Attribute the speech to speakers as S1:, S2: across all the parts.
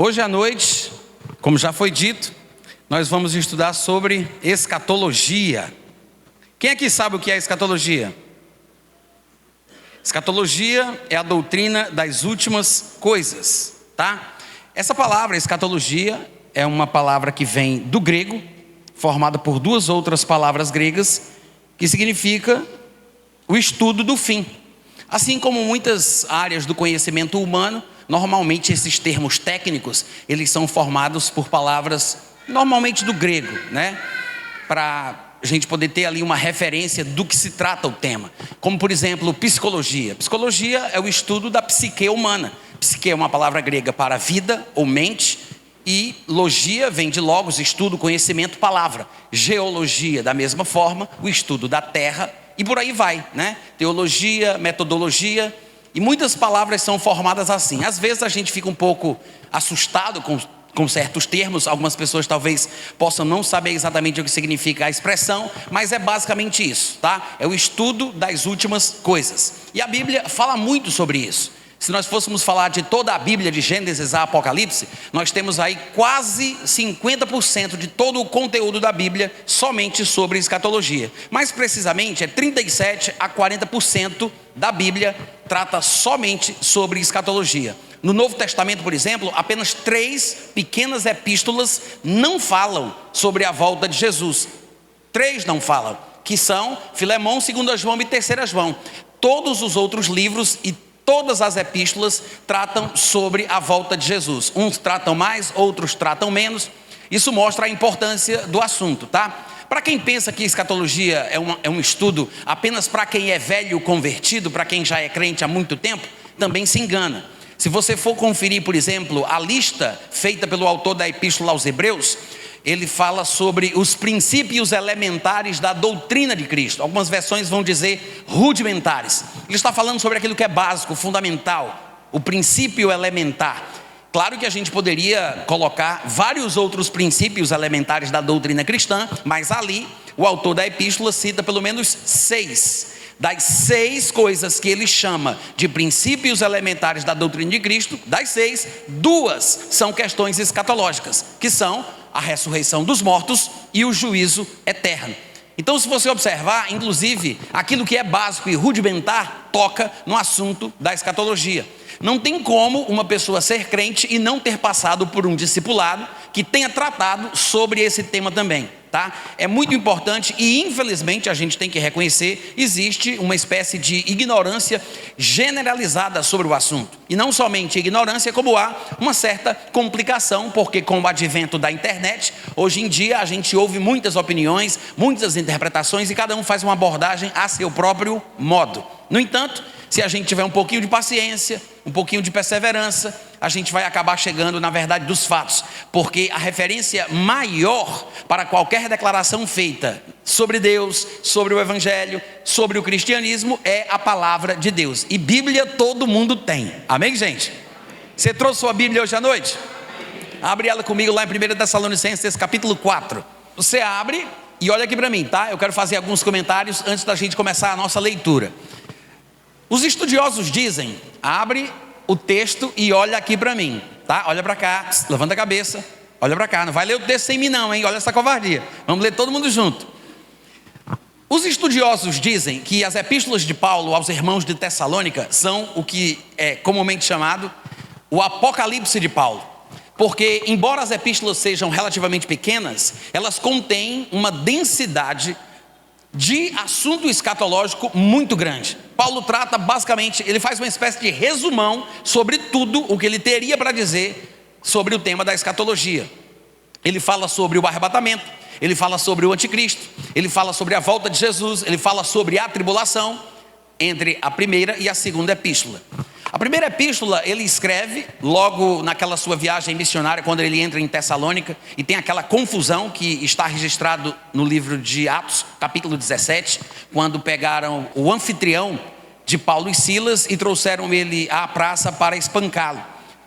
S1: Hoje à noite, como já foi dito, nós vamos estudar sobre escatologia. Quem aqui sabe o que é escatologia? Escatologia é a doutrina das últimas coisas, tá? Essa palavra escatologia é uma palavra que vem do grego, formada por duas outras palavras gregas, que significa o estudo do fim. Assim como muitas áreas do conhecimento humano, normalmente esses termos técnicos, eles são formados por palavras normalmente do grego, né? Para a gente poder ter ali uma referência do que se trata o tema. Como por exemplo, psicologia. Psicologia é o estudo da psique humana. Psique é uma palavra grega para vida ou mente, e logia vem de logos, estudo, conhecimento, palavra. Geologia, da mesma forma, o estudo da terra, e por aí vai, né? Teologia, metodologia, e muitas palavras são formadas assim. Às vezes a gente fica um pouco assustado com certos termos. Algumas pessoas talvez possam não saber exatamente o que significa a expressão, mas é basicamente isso, tá? É o estudo das últimas coisas. E a Bíblia fala muito sobre isso. Se nós fôssemos falar de toda a Bíblia, de Gênesis a Apocalipse, nós temos aí quase 50% de todo o conteúdo da Bíblia somente sobre escatologia. Mais precisamente, é 37 a 40% da Bíblia trata somente sobre escatologia. No Novo Testamento, por exemplo, apenas 3 pequenas epístolas não falam sobre a volta de Jesus. 3 não falam, que são Filemão, 2 João e 3 João. Todos os outros livros e todas as epístolas tratam sobre a volta de Jesus. Uns tratam mais, outros tratam menos. Isso mostra a importância do assunto, tá? Para quem pensa que escatologia é um estudo apenas para quem é velho convertido, para quem já é crente há muito tempo, também se engana. Se você for conferir, por exemplo, a lista feita pelo autor da Epístola aos Hebreus, ele fala sobre os princípios elementares da doutrina de Cristo. Algumas versões vão dizer rudimentares. Ele está falando sobre aquilo que é básico, fundamental, o princípio elementar. Claro que a gente poderia colocar vários outros princípios elementares da doutrina cristã, mas ali o autor da epístola cita pelo menos 6. Das 6 coisas que ele chama de princípios elementares da doutrina de Cristo, das 6, 2 são questões escatológicas, que são a ressurreição dos mortos e o juízo eterno. Então, se você observar, inclusive, aquilo que é básico e rudimentar toca no assunto da escatologia. Não tem como uma pessoa ser crente e não ter passado por um discipulado que tenha tratado sobre esse tema também, tá? É muito importante e infelizmente a gente tem que reconhecer, existe uma espécie de ignorância generalizada sobre o assunto. E não somente ignorância, como há uma certa complicação, porque com o advento da internet, hoje em dia a gente ouve muitas opiniões, muitas interpretações e cada um faz uma abordagem a seu próprio modo. No entanto, se a gente tiver um pouquinho de paciência, um pouquinho de perseverança, a gente vai acabar chegando na verdade dos fatos, porque a referência maior para qualquer declaração feita sobre Deus, sobre o Evangelho, sobre o cristianismo é a palavra de Deus. E Bíblia todo mundo tem, amém, gente? Você trouxe sua Bíblia hoje à noite? Abre ela comigo lá em 1 Tessalonicenses capítulo 4. Você abre e olha aqui para mim, tá? Eu quero fazer alguns comentários antes da gente começar a nossa leitura. Os estudiosos dizem, abre o texto e olha aqui para mim, tá? Olha para cá, levanta a cabeça, olha para cá, não vai ler o texto sem mim não, hein? Olha essa covardia, vamos ler todo mundo junto. Os estudiosos dizem que as epístolas de Paulo aos irmãos de Tessalônica são o que é comumente chamado o Apocalipse de Paulo. Porque embora as epístolas sejam relativamente pequenas, elas contêm uma densidade de assunto escatológico muito grande. Paulo trata basicamente, ele faz uma espécie de resumão sobre tudo o que ele teria para dizer sobre o tema da escatologia. Ele fala sobre o arrebatamento, ele fala sobre o anticristo, ele fala sobre a volta de Jesus, ele fala sobre a tribulação, entre a primeira e a segunda epístola. A primeira epístola ele escreve logo naquela sua viagem missionária, quando ele entra em Tessalônica, e tem aquela confusão que está registrado no livro de Atos, capítulo 17, quando pegaram o anfitrião de Paulo e Silas e trouxeram ele à praça para espancá-lo,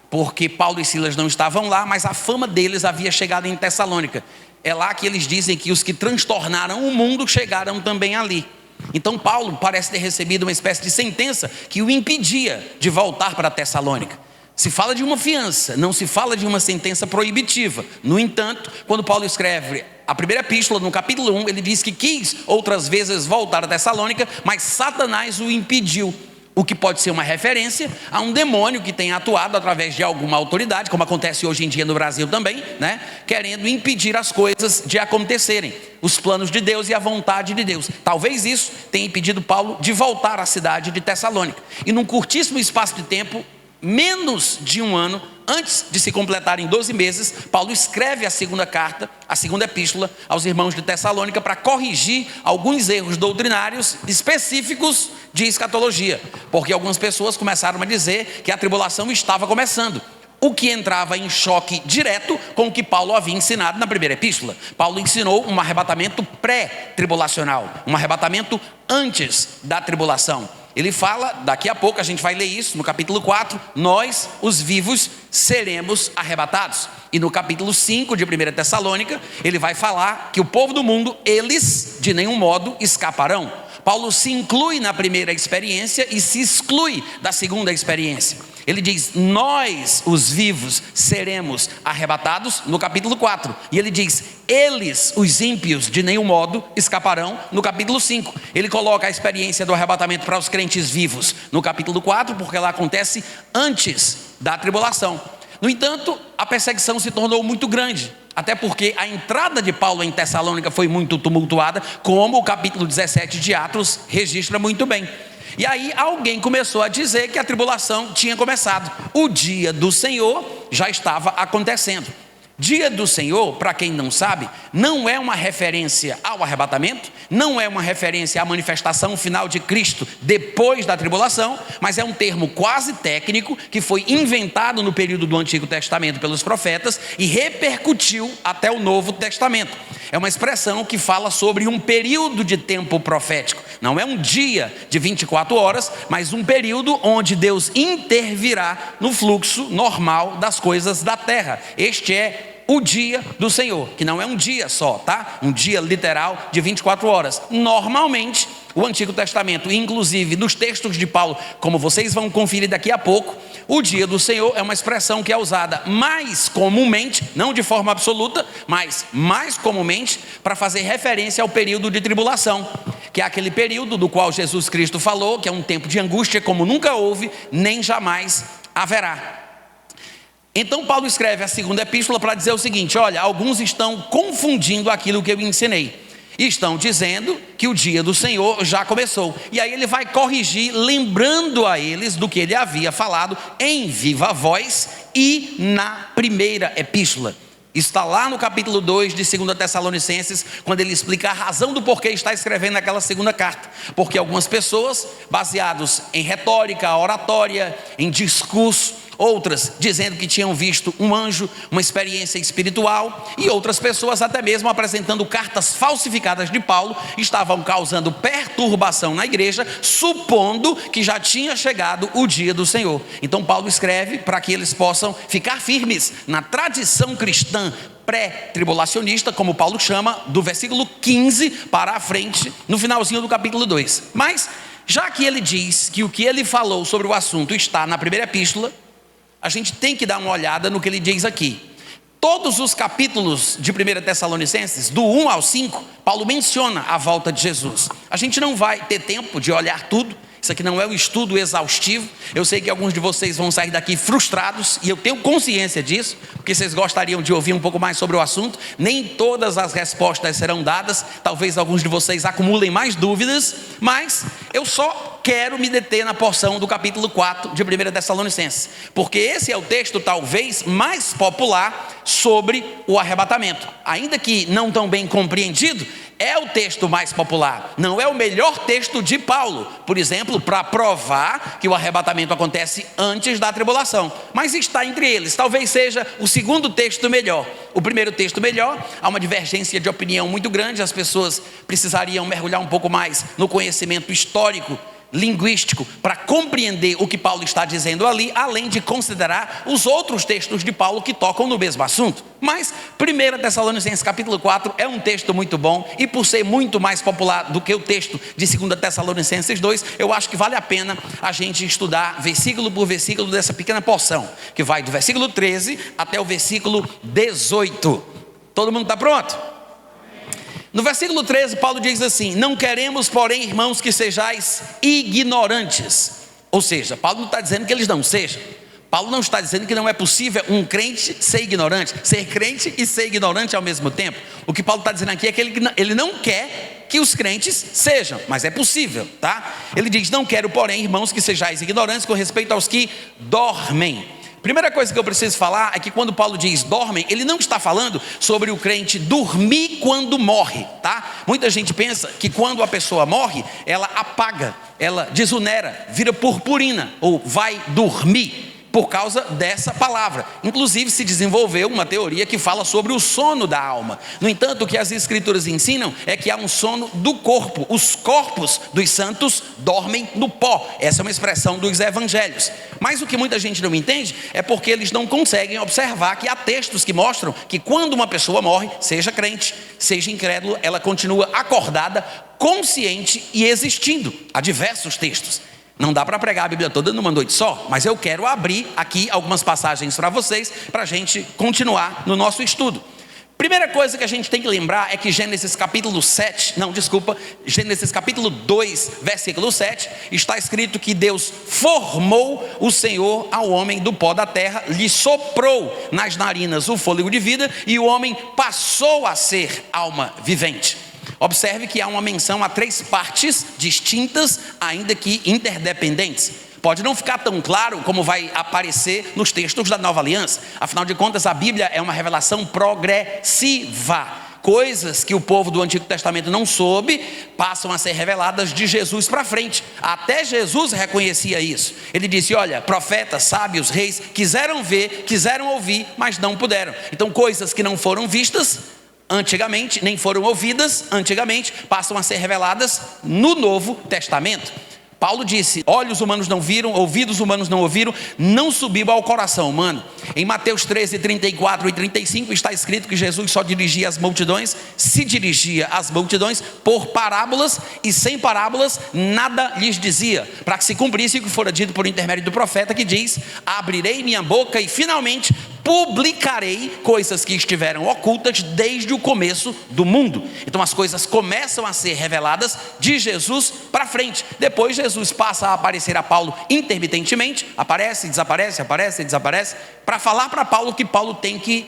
S1: porque Paulo e Silas não estavam lá, mas a fama deles havia chegado em Tessalônica. É lá que eles dizem que os que transtornaram o mundo chegaram também ali. Então Paulo parece ter recebido uma espécie de sentença que o impedia de voltar para Tessalônica. Se fala de uma fiança, não se fala de uma sentença proibitiva. No entanto, quando Paulo escreve a primeira epístola, no capítulo 1, ele diz que quis outras vezes voltar a Tessalônica, mas Satanás o impediu. O que pode ser uma referência a um demônio que tem atuado através de alguma autoridade, como acontece hoje em dia no Brasil também, né? Querendo impedir as coisas de acontecerem, os planos de Deus e a vontade de Deus. Talvez isso tenha impedido Paulo de voltar à cidade de Tessalônica. E num curtíssimo espaço de tempo, menos de um ano, antes de se completarem 12 meses, Paulo escreve a segunda carta, a segunda epístola aos irmãos de Tessalônica para corrigir alguns erros doutrinários específicos de escatologia, porque algumas pessoas começaram a dizer que a tribulação estava começando, o que entrava em choque direto com o que Paulo havia ensinado na primeira epístola. Paulo ensinou um arrebatamento pré-tribulacional, um arrebatamento antes da tribulação. Ele fala, daqui a pouco a gente vai ler isso, no capítulo 4, nós, os vivos, seremos arrebatados. E no capítulo 5 de 1 Tessalônica, ele vai falar que o povo do mundo, eles de nenhum modo escaparão. Paulo se inclui na primeira experiência e se exclui da segunda experiência. Ele diz, nós, os vivos, seremos arrebatados, no capítulo 4. E ele diz, eles, os ímpios, de nenhum modo escaparão, no capítulo 5. Ele coloca a experiência do arrebatamento para os crentes vivos no capítulo 4, porque ela acontece antes da tribulação. No entanto, a perseguição se tornou muito grande, até porque a entrada de Paulo em Tessalônica foi muito tumultuada, como o capítulo 17 de Atos registra muito bem. E aí alguém começou a dizer que a tribulação tinha começado. O dia do Senhor já estava acontecendo. Dia do Senhor, para quem não sabe, não é uma referência ao arrebatamento, não é uma referência à manifestação final de Cristo depois da tribulação, mas é um termo quase técnico que foi inventado no período do Antigo Testamento pelos profetas e repercutiu até o Novo Testamento. É uma expressão que fala sobre um período de tempo profético. Não é um dia de 24 horas, mas um período onde Deus intervirá no fluxo normal das coisas da terra. Este é o dia do Senhor, que não é um dia só, tá? Um dia literal de 24 horas. Normalmente, o Antigo Testamento, inclusive nos textos de Paulo, como vocês vão conferir daqui a pouco, o dia do Senhor é uma expressão que é usada mais comumente, não de forma absoluta, mas mais comumente, para fazer referência ao período de tribulação, que é aquele período do qual Jesus Cristo falou, que é um tempo de angústia como nunca houve, nem jamais haverá. Então Paulo escreve a segunda epístola para dizer o seguinte, olha, alguns estão confundindo aquilo que eu ensinei. E estão dizendo que o dia do Senhor já começou. E aí ele vai corrigir, lembrando a eles do que ele havia falado em viva voz e na primeira epístola. Está lá no capítulo 2 de 2 Tessalonicenses, quando ele explica a razão do porquê está escrevendo aquela segunda carta. Porque algumas pessoas, baseados em retórica, oratória, em discurso, outras dizendo que tinham visto um anjo, uma experiência espiritual, e outras pessoas até mesmo apresentando cartas falsificadas de Paulo, estavam causando perturbação na igreja, supondo que já tinha chegado o dia do Senhor. Então Paulo escreve para que eles possam ficar firmes na tradição cristã pré-tribulacionista, como Paulo chama, do versículo 15 para a frente, no finalzinho do capítulo 2. Mas, já que ele diz que o que ele falou sobre o assunto está na primeira epístola, a gente tem que dar uma olhada no que ele diz aqui. Todos os capítulos de 1 Tessalonicenses, do 1 ao 5, Paulo menciona a volta de Jesus. A gente não vai ter tempo de olhar tudo. Isso aqui não é um estudo exaustivo. Eu sei que alguns de vocês vão sair daqui frustrados, e eu tenho consciência disso, porque vocês gostariam de ouvir um pouco mais sobre o assunto. Nem todas as respostas serão dadas, talvez alguns de vocês acumulem mais dúvidas, mas eu só quero me deter na porção do capítulo 4 de 1 Tessalonicenses, porque esse é o texto talvez mais popular sobre o arrebatamento. Ainda que não tão bem compreendido, é o texto mais popular. Não é o melhor texto de Paulo, por exemplo, para provar que o arrebatamento acontece antes da tribulação, mas está entre eles. Talvez seja o segundo texto melhor. O primeiro texto melhor, há uma divergência de opinião muito grande, as pessoas precisariam mergulhar um pouco mais no conhecimento histórico linguístico para compreender o que Paulo está dizendo ali, além de considerar os outros textos de Paulo que tocam no mesmo assunto. Mas 1 Tessalonicenses capítulo 4 é um texto muito bom, e por ser muito mais popular do que o texto de 2 Tessalonicenses 2, eu acho que vale a pena a gente estudar versículo por versículo dessa pequena porção, que vai do versículo 13 até o versículo 18. Todo mundo está pronto? No versículo 13, Paulo diz assim: não queremos, porém, irmãos, que sejais ignorantes. Ou seja, Paulo não está dizendo que eles não sejam. Paulo não está dizendo que não é possível um crente ser ignorante, ser crente e ser ignorante ao mesmo tempo. O que Paulo está dizendo aqui é que ele não quer que os crentes sejam, mas é possível, tá? Ele diz: não quero, porém, irmãos, que sejais ignorantes com respeito aos que dormem. Primeira coisa que eu preciso falar é que quando Paulo diz dormem, ele não está falando sobre o crente dormir quando morre, tá? Muita gente pensa que quando a pessoa morre, ela apaga, ela desunera, vira purpurina ou vai dormir por causa dessa palavra. Inclusive se desenvolveu uma teoria que fala sobre o sono da alma. No entanto, o que as escrituras ensinam é que há um sono do corpo. Os corpos dos santos dormem no pó. Essa é uma expressão dos evangelhos. Mas o que muita gente não entende é porque eles não conseguem observar que há textos que mostram que quando uma pessoa morre, seja crente, seja incrédulo, ela continua acordada, consciente e existindo. Há diversos textos. Não dá para pregar a Bíblia toda numa noite só, mas eu quero abrir aqui algumas passagens para vocês, para a gente continuar no nosso estudo. Primeira coisa que a gente tem que lembrar é que Gênesis capítulo 2, versículo 7, está escrito que Deus formou o Senhor ao homem do pó da terra, lhe soprou nas narinas o fôlego de vida, e o homem passou a ser alma vivente. Observe que há uma menção a 3 partes distintas, ainda que interdependentes. Pode não ficar tão claro como vai aparecer nos textos da Nova Aliança. Afinal de contas, a Bíblia é uma revelação progressiva. Coisas que o povo do Antigo Testamento não soube, passam a ser reveladas de Jesus para frente. Até Jesus reconhecia isso. Ele disse: olha, profetas, sábios, reis, quiseram ver, quiseram ouvir, mas não puderam. Então coisas que não foram vistas antigamente, nem foram ouvidas antigamente, passam a ser reveladas no Novo Testamento. Paulo disse: olhos humanos não viram, ouvidos humanos não ouviram, não subiu ao coração humano. Em Mateus 13, 34 e 35 está escrito que Jesus só dirigia as multidões, se dirigia às multidões por parábolas, e sem parábolas nada lhes dizia, para que se cumprisse o que fora dito por intermédio do profeta, que diz: abrirei minha boca e finalmente publicarei coisas que estiveram ocultas desde o começo do mundo. Então as coisas começam a ser reveladas de Jesus para frente. Depois Jesus passa a aparecer a Paulo intermitentemente, aparece, desaparece, aparece, desaparece, para falar para Paulo o que Paulo tem que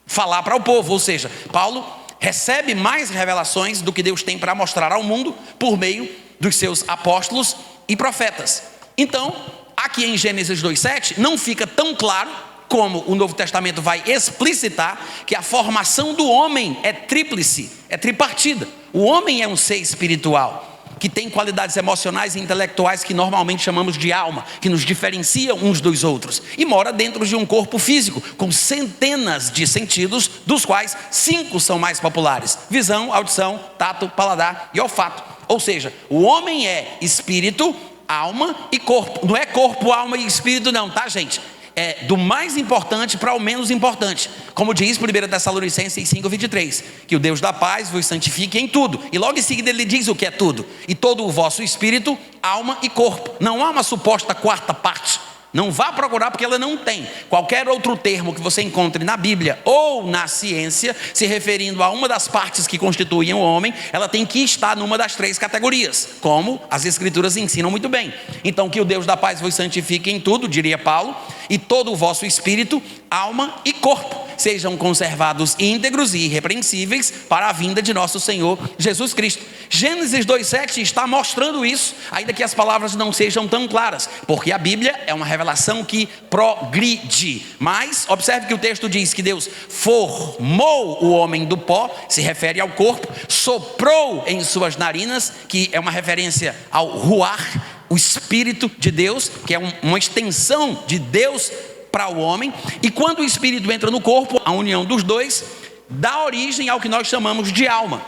S1: falar para o povo. Ou seja, Paulo recebe mais revelações do que Deus tem para mostrar ao mundo por meio dos seus apóstolos e profetas. Então, aqui em Gênesis 2:7 não fica tão claro como o Novo Testamento vai explicitar que a formação do homem é tríplice, é tripartida. O homem é um ser espiritual, que tem qualidades emocionais e intelectuais que normalmente chamamos de alma, que nos diferenciam uns dos outros, e mora dentro de um corpo físico, com centenas de sentidos, dos quais 5 são mais populares: visão, audição, tato, paladar e olfato. Ou seja, o homem é espírito, alma e corpo. Não é corpo, alma e espírito não, tá, gente? É do mais importante para o menos importante, como diz 1 Tessalonicenses 5:23, que o Deus da paz vos santifique em tudo, e logo em seguida ele diz o que é tudo: e todo o vosso espírito, alma e corpo. Não há uma suposta quarta parte. Não vá procurar, porque ela não tem. Qualquer outro termo que você encontre na Bíblia ou na ciência, se referindo a uma das partes que constituem o homem, ela tem que estar numa das 3 categorias, como as escrituras ensinam muito bem. Então, que o Deus da paz vos santifique em tudo, diria Paulo, e todo o vosso espírito, alma e corpo sejam conservados íntegros e irrepreensíveis para a vinda de nosso Senhor Jesus Cristo. Gênesis 2:7 está mostrando isso, ainda que as palavras não sejam tão claras, porque a Bíblia é uma revelação que progride. Mas observe que o texto diz que Deus formou o homem do pó, se refere ao corpo, soprou em suas narinas, que é uma referência ao ruar, o Espírito de Deus, que é uma extensão de Deus para o homem. E quando o Espírito entra no corpo, a união dos dois dá origem ao que nós chamamos de alma.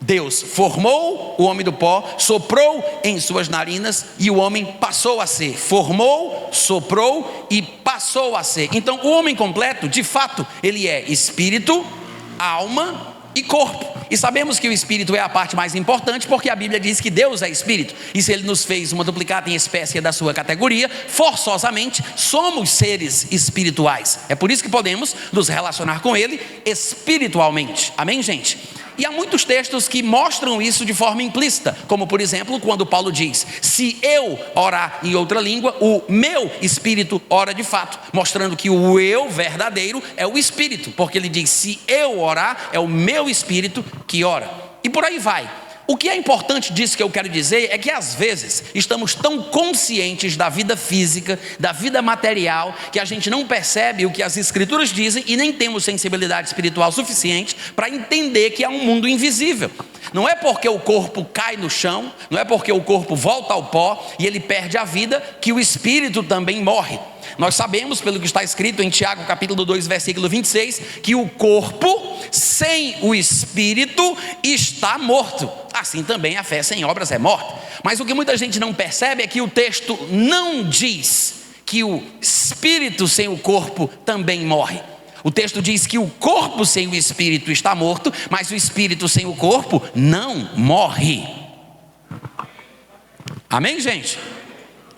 S1: Deus formou o homem do pó, soprou em suas narinas e o homem passou a ser. Formou, soprou e passou a ser. Então o homem completo, de fato, ele é espírito, alma e corpo. E sabemos que o espírito é a parte mais importante, porque a Bíblia diz que Deus é espírito. E se ele nos fez uma duplicata em espécie da sua categoria, forçosamente somos seres espirituais. É por isso que podemos nos relacionar com ele espiritualmente. Amém, gente? E há muitos textos que mostram isso de forma implícita, como por exemplo, quando Paulo diz: se eu orar em outra língua, o meu espírito ora de fato, mostrando que o eu verdadeiro é o espírito, porque ele diz: se eu orar, é o meu espírito que ora. E por aí vai. O que é importante disso que eu quero dizer é que às vezes estamos tão conscientes da vida física, da vida material, que a gente não percebe o que as escrituras dizem e nem temos sensibilidade espiritual suficiente para entender que há um mundo invisível. Não é porque o corpo cai no chão, não é porque o corpo volta ao pó e ele perde a vida, que o espírito também morre. Nós sabemos, pelo que está escrito em Tiago capítulo 2, versículo 26, que o corpo sem o espírito está morto. Assim também a fé sem obras é morta. Mas o que muita gente não percebe é que o texto não diz que o espírito sem o corpo também morre. O texto diz que o corpo sem o espírito está morto, mas o espírito sem o corpo não morre. Amém, gente?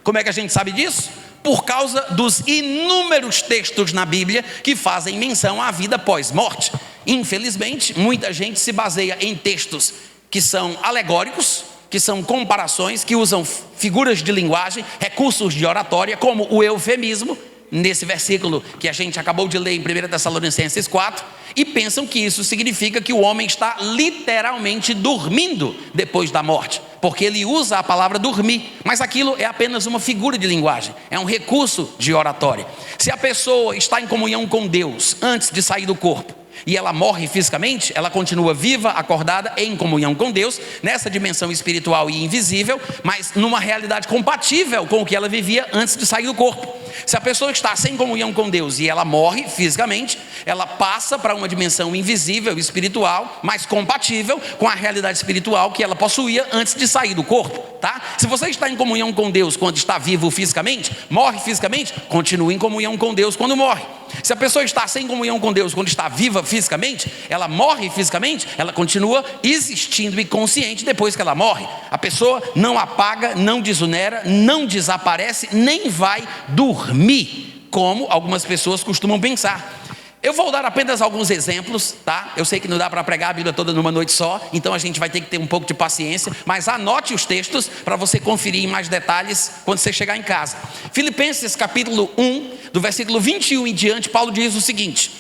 S1: Como é que a gente sabe disso? Por causa dos inúmeros textos na Bíblia que fazem menção à vida pós-morte. Infelizmente, muita gente se baseia em textos que são alegóricos, que são comparações, que usam figuras de linguagem, recursos de oratória, como o eufemismo, nesse versículo que a gente acabou de ler em 1 Tessalonicenses 4, e pensam que isso significa que o homem está literalmente dormindo depois da morte, porque ele usa a palavra dormir, mas aquilo é apenas uma figura de linguagem, é um recurso de oratória. Se a pessoa está em comunhão com Deus antes de sair do corpo, e ela morre fisicamente, ela continua viva, acordada, em comunhão com Deus, nessa dimensão espiritual e invisível, mas numa realidade compatível com o que ela vivia antes de sair do corpo. Se a pessoa está sem comunhão com Deus e ela morre fisicamente, ela passa para uma dimensão invisível, espiritual, mas compatível com a realidade espiritual que ela possuía antes de sair do corpo, tá? Se você está em comunhão com Deus quando está vivo fisicamente, morre fisicamente, continue em comunhão com Deus quando morre. Se a pessoa está sem comunhão com Deus quando está viva fisicamente, ela morre fisicamente, ela continua existindo e consciente depois que ela morre. A pessoa não apaga, não desunera, não desaparece, nem vai dormir, como algumas pessoas costumam pensar. Eu vou dar apenas alguns exemplos, tá? Eu sei que não dá para pregar a Bíblia toda numa noite só, então a gente vai ter que ter um pouco de paciência, mas anote os textos para você conferir em mais detalhes quando você chegar em casa. Filipenses capítulo 1, do versículo 21 em diante, Paulo diz o seguinte: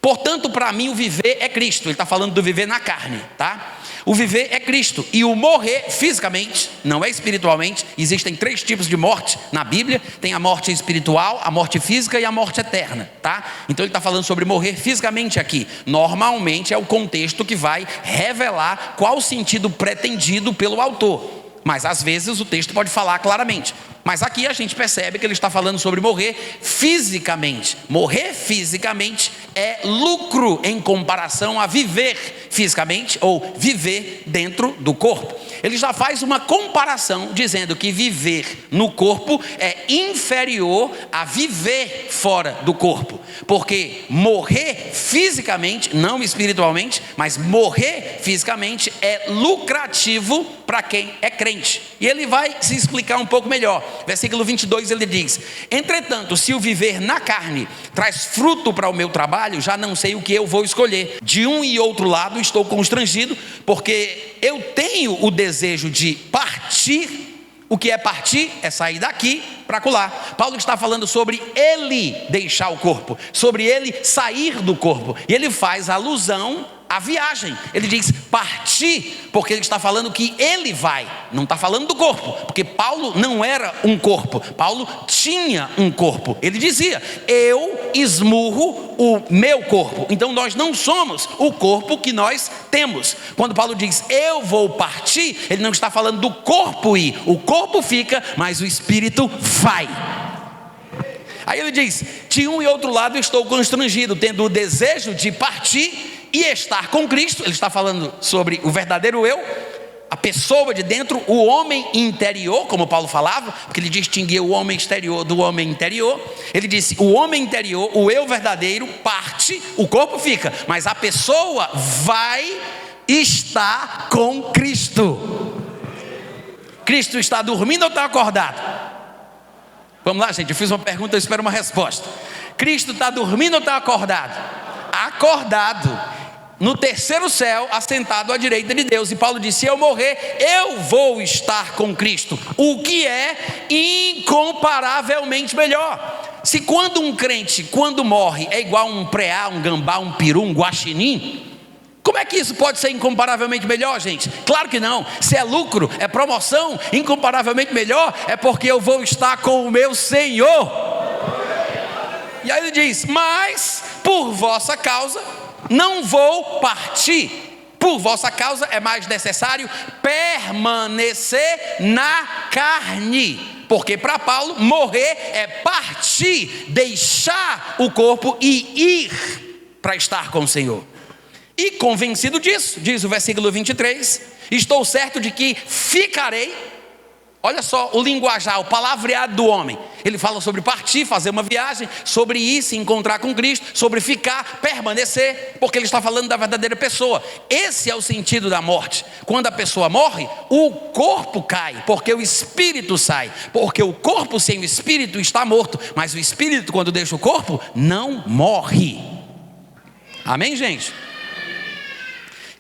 S1: portanto, para mim o viver é Cristo. Ele está falando do viver na carne, tá? O viver é Cristo, e o morrer fisicamente, não é espiritualmente. Existem 3 tipos de morte na Bíblia: tem a morte espiritual, a morte física e a morte eterna, tá? Então ele está falando sobre morrer fisicamente aqui. Normalmente é o contexto que vai revelar qual o sentido pretendido pelo autor, mas às vezes o texto pode falar claramente. Mas aqui a gente percebe que ele está falando sobre morrer fisicamente. Morrer fisicamente é lucro em comparação a viver fisicamente, ou viver dentro do corpo. Ele já faz uma comparação dizendo que viver no corpo é inferior a viver fora do corpo, porque morrer fisicamente, não espiritualmente, mas morrer fisicamente é lucrativo para quem é crente. E ele vai se explicar um pouco melhor. Versículo 22 ele diz: entretanto, se o viver na carne traz fruto para o meu trabalho, já não sei o que eu vou escolher. De um e outro lado estou constrangido, porque eu tenho o desejo de partir. O que é partir? É sair daqui para acolá. Paulo está falando sobre ele deixar o corpo, sobre ele sair do corpo, e ele faz alusão à viagem. Ele diz partir, porque ele está falando que ele vai, não está falando do corpo, porque Paulo não era um corpo, Paulo tinha um corpo. Ele dizia: eu esmurro o meu corpo. Então nós não somos o corpo que nós temos. Quando Paulo diz eu vou partir, ele não está falando do corpo ir. O corpo fica, mas o espírito vai. Aí ele diz: de um e outro lado estou constrangido, tendo o desejo de partir e estar com Cristo. Ele está falando sobre o verdadeiro eu, a pessoa de dentro, o homem interior, como Paulo falava, porque ele distinguia o homem exterior do homem interior. Ele disse: o homem interior, o eu verdadeiro, parte, o corpo fica, mas a pessoa vai estar com Cristo. Cristo está dormindo ou está acordado? Vamos lá, gente, eu fiz uma pergunta, eu espero uma resposta. Cristo está dormindo ou está acordado? Acordado, no terceiro céu, assentado à direita de Deus. E Paulo disse: se eu morrer, eu vou estar com Cristo, o que é incomparavelmente melhor. Se quando um crente, quando morre, é igual um preá, um gambá, um peru, um guaxinim, como é que isso pode ser incomparavelmente melhor, gente? Claro que não. Se é lucro, é promoção, incomparavelmente melhor é porque eu vou estar com o meu Senhor. E aí ele diz: mas por vossa causa não vou partir. Por vossa causa é mais necessário permanecer na carne. Porque para Paulo, morrer é partir, deixar o corpo e ir para estar com o Senhor. E convencido disso, diz o versículo 23, estou certo de que ficarei. Olha só o linguajar, o palavreado do homem. Ele fala sobre partir, fazer uma viagem, sobre ir se encontrar com Cristo, sobre ficar, permanecer, porque ele está falando da verdadeira pessoa. Esse é o sentido da morte. Quando a pessoa morre, o corpo cai, porque o espírito sai. Porque o corpo sem o espírito está morto, mas o espírito, quando deixa o corpo, não morre. Amém, gente?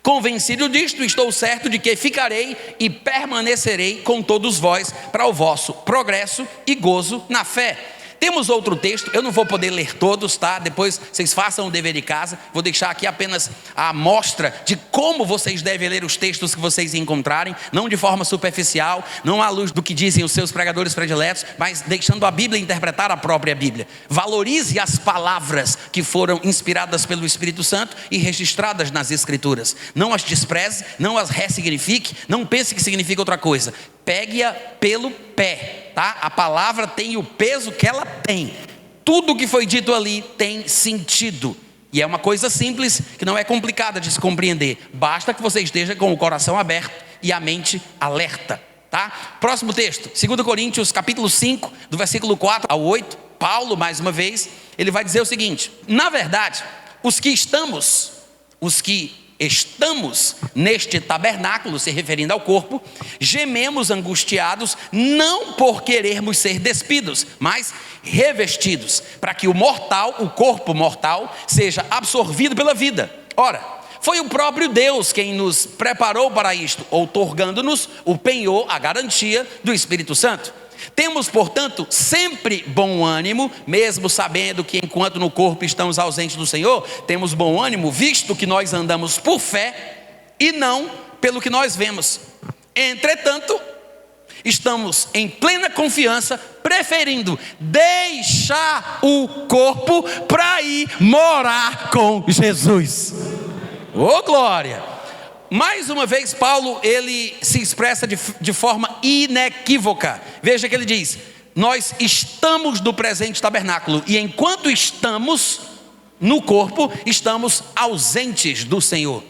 S1: Convencido disto, estou certo de que ficarei e permanecerei com todos vós para o vosso progresso e gozo na fé. Temos outro texto, eu não vou poder ler todos, tá? Depois vocês façam o dever de casa. Vou deixar aqui apenas a amostra de como vocês devem ler os textos que vocês encontrarem, não de forma superficial, não à luz do que dizem os seus pregadores prediletos, mas deixando a Bíblia interpretar a própria Bíblia. Valorize as palavras que foram inspiradas pelo Espírito Santo e registradas nas Escrituras. Não as despreze, não as ressignifique, não pense que significa outra coisa. Pegue-a pelo pé, tá? A palavra tem o peso que ela tem. Tudo que foi dito ali tem sentido. E é uma coisa simples, que não é complicada de se compreender. Basta que você esteja com o coração aberto e a mente alerta, tá? Próximo texto, 2 Coríntios capítulo 5, do versículo 4 ao 8. Paulo, mais uma vez, ele vai dizer o seguinte: na verdade, os que estamos neste tabernáculo, se referindo ao corpo, gememos angustiados, não por querermos ser despidos, mas revestidos, para que o corpo mortal, seja absorvido pela vida. Ora, foi o próprio Deus quem nos preparou para isto, outorgando-nos o penhor, a garantia do Espírito Santo. Temos, portanto, sempre bom ânimo, mesmo sabendo que enquanto no corpo estamos ausentes do Senhor, temos bom ânimo, visto que nós andamos por fé e não pelo que nós vemos. Entretanto, estamos em plena confiança, preferindo deixar o corpo para ir morar com Jesus. Ô glória! Mais uma vez Paulo, ele se expressa de forma inequívoca. Veja que ele diz: nós estamos no presente tabernáculo, e enquanto estamos no corpo, estamos ausentes do Senhor.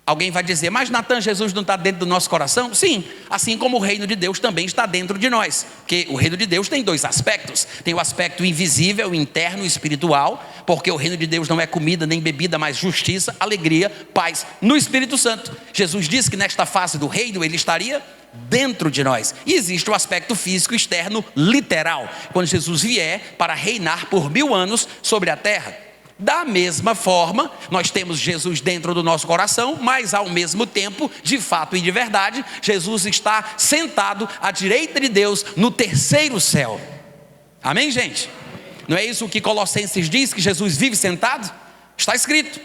S1: Alguém vai dizer: mas Natan, Jesus não está dentro do nosso coração? Sim, assim como o reino de Deus também está dentro de nós. Porque o reino de Deus tem dois aspectos. Tem o aspecto invisível, interno e espiritual. Porque o reino de Deus não é comida nem bebida, mas justiça, alegria, paz no Espírito Santo. Jesus disse que nesta fase do reino ele estaria dentro de nós. E existe o aspecto físico externo, literal, quando Jesus vier para reinar por 1000 anos sobre a terra. Da mesma forma, nós temos Jesus dentro do nosso coração, mas ao mesmo tempo, de fato e de verdade, Jesus está sentado à direita de Deus no terceiro céu. Amém, gente? Não é isso que Colossenses diz, que Jesus vive sentado? Está escrito: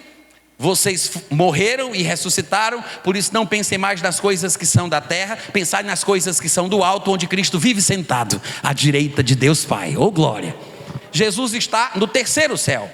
S1: vocês morreram e ressuscitaram, por isso não pensem mais nas coisas que são da terra, pensai nas coisas que são do alto, onde Cristo vive sentado à direita de Deus Pai. Oh glória! Jesus está no terceiro céu.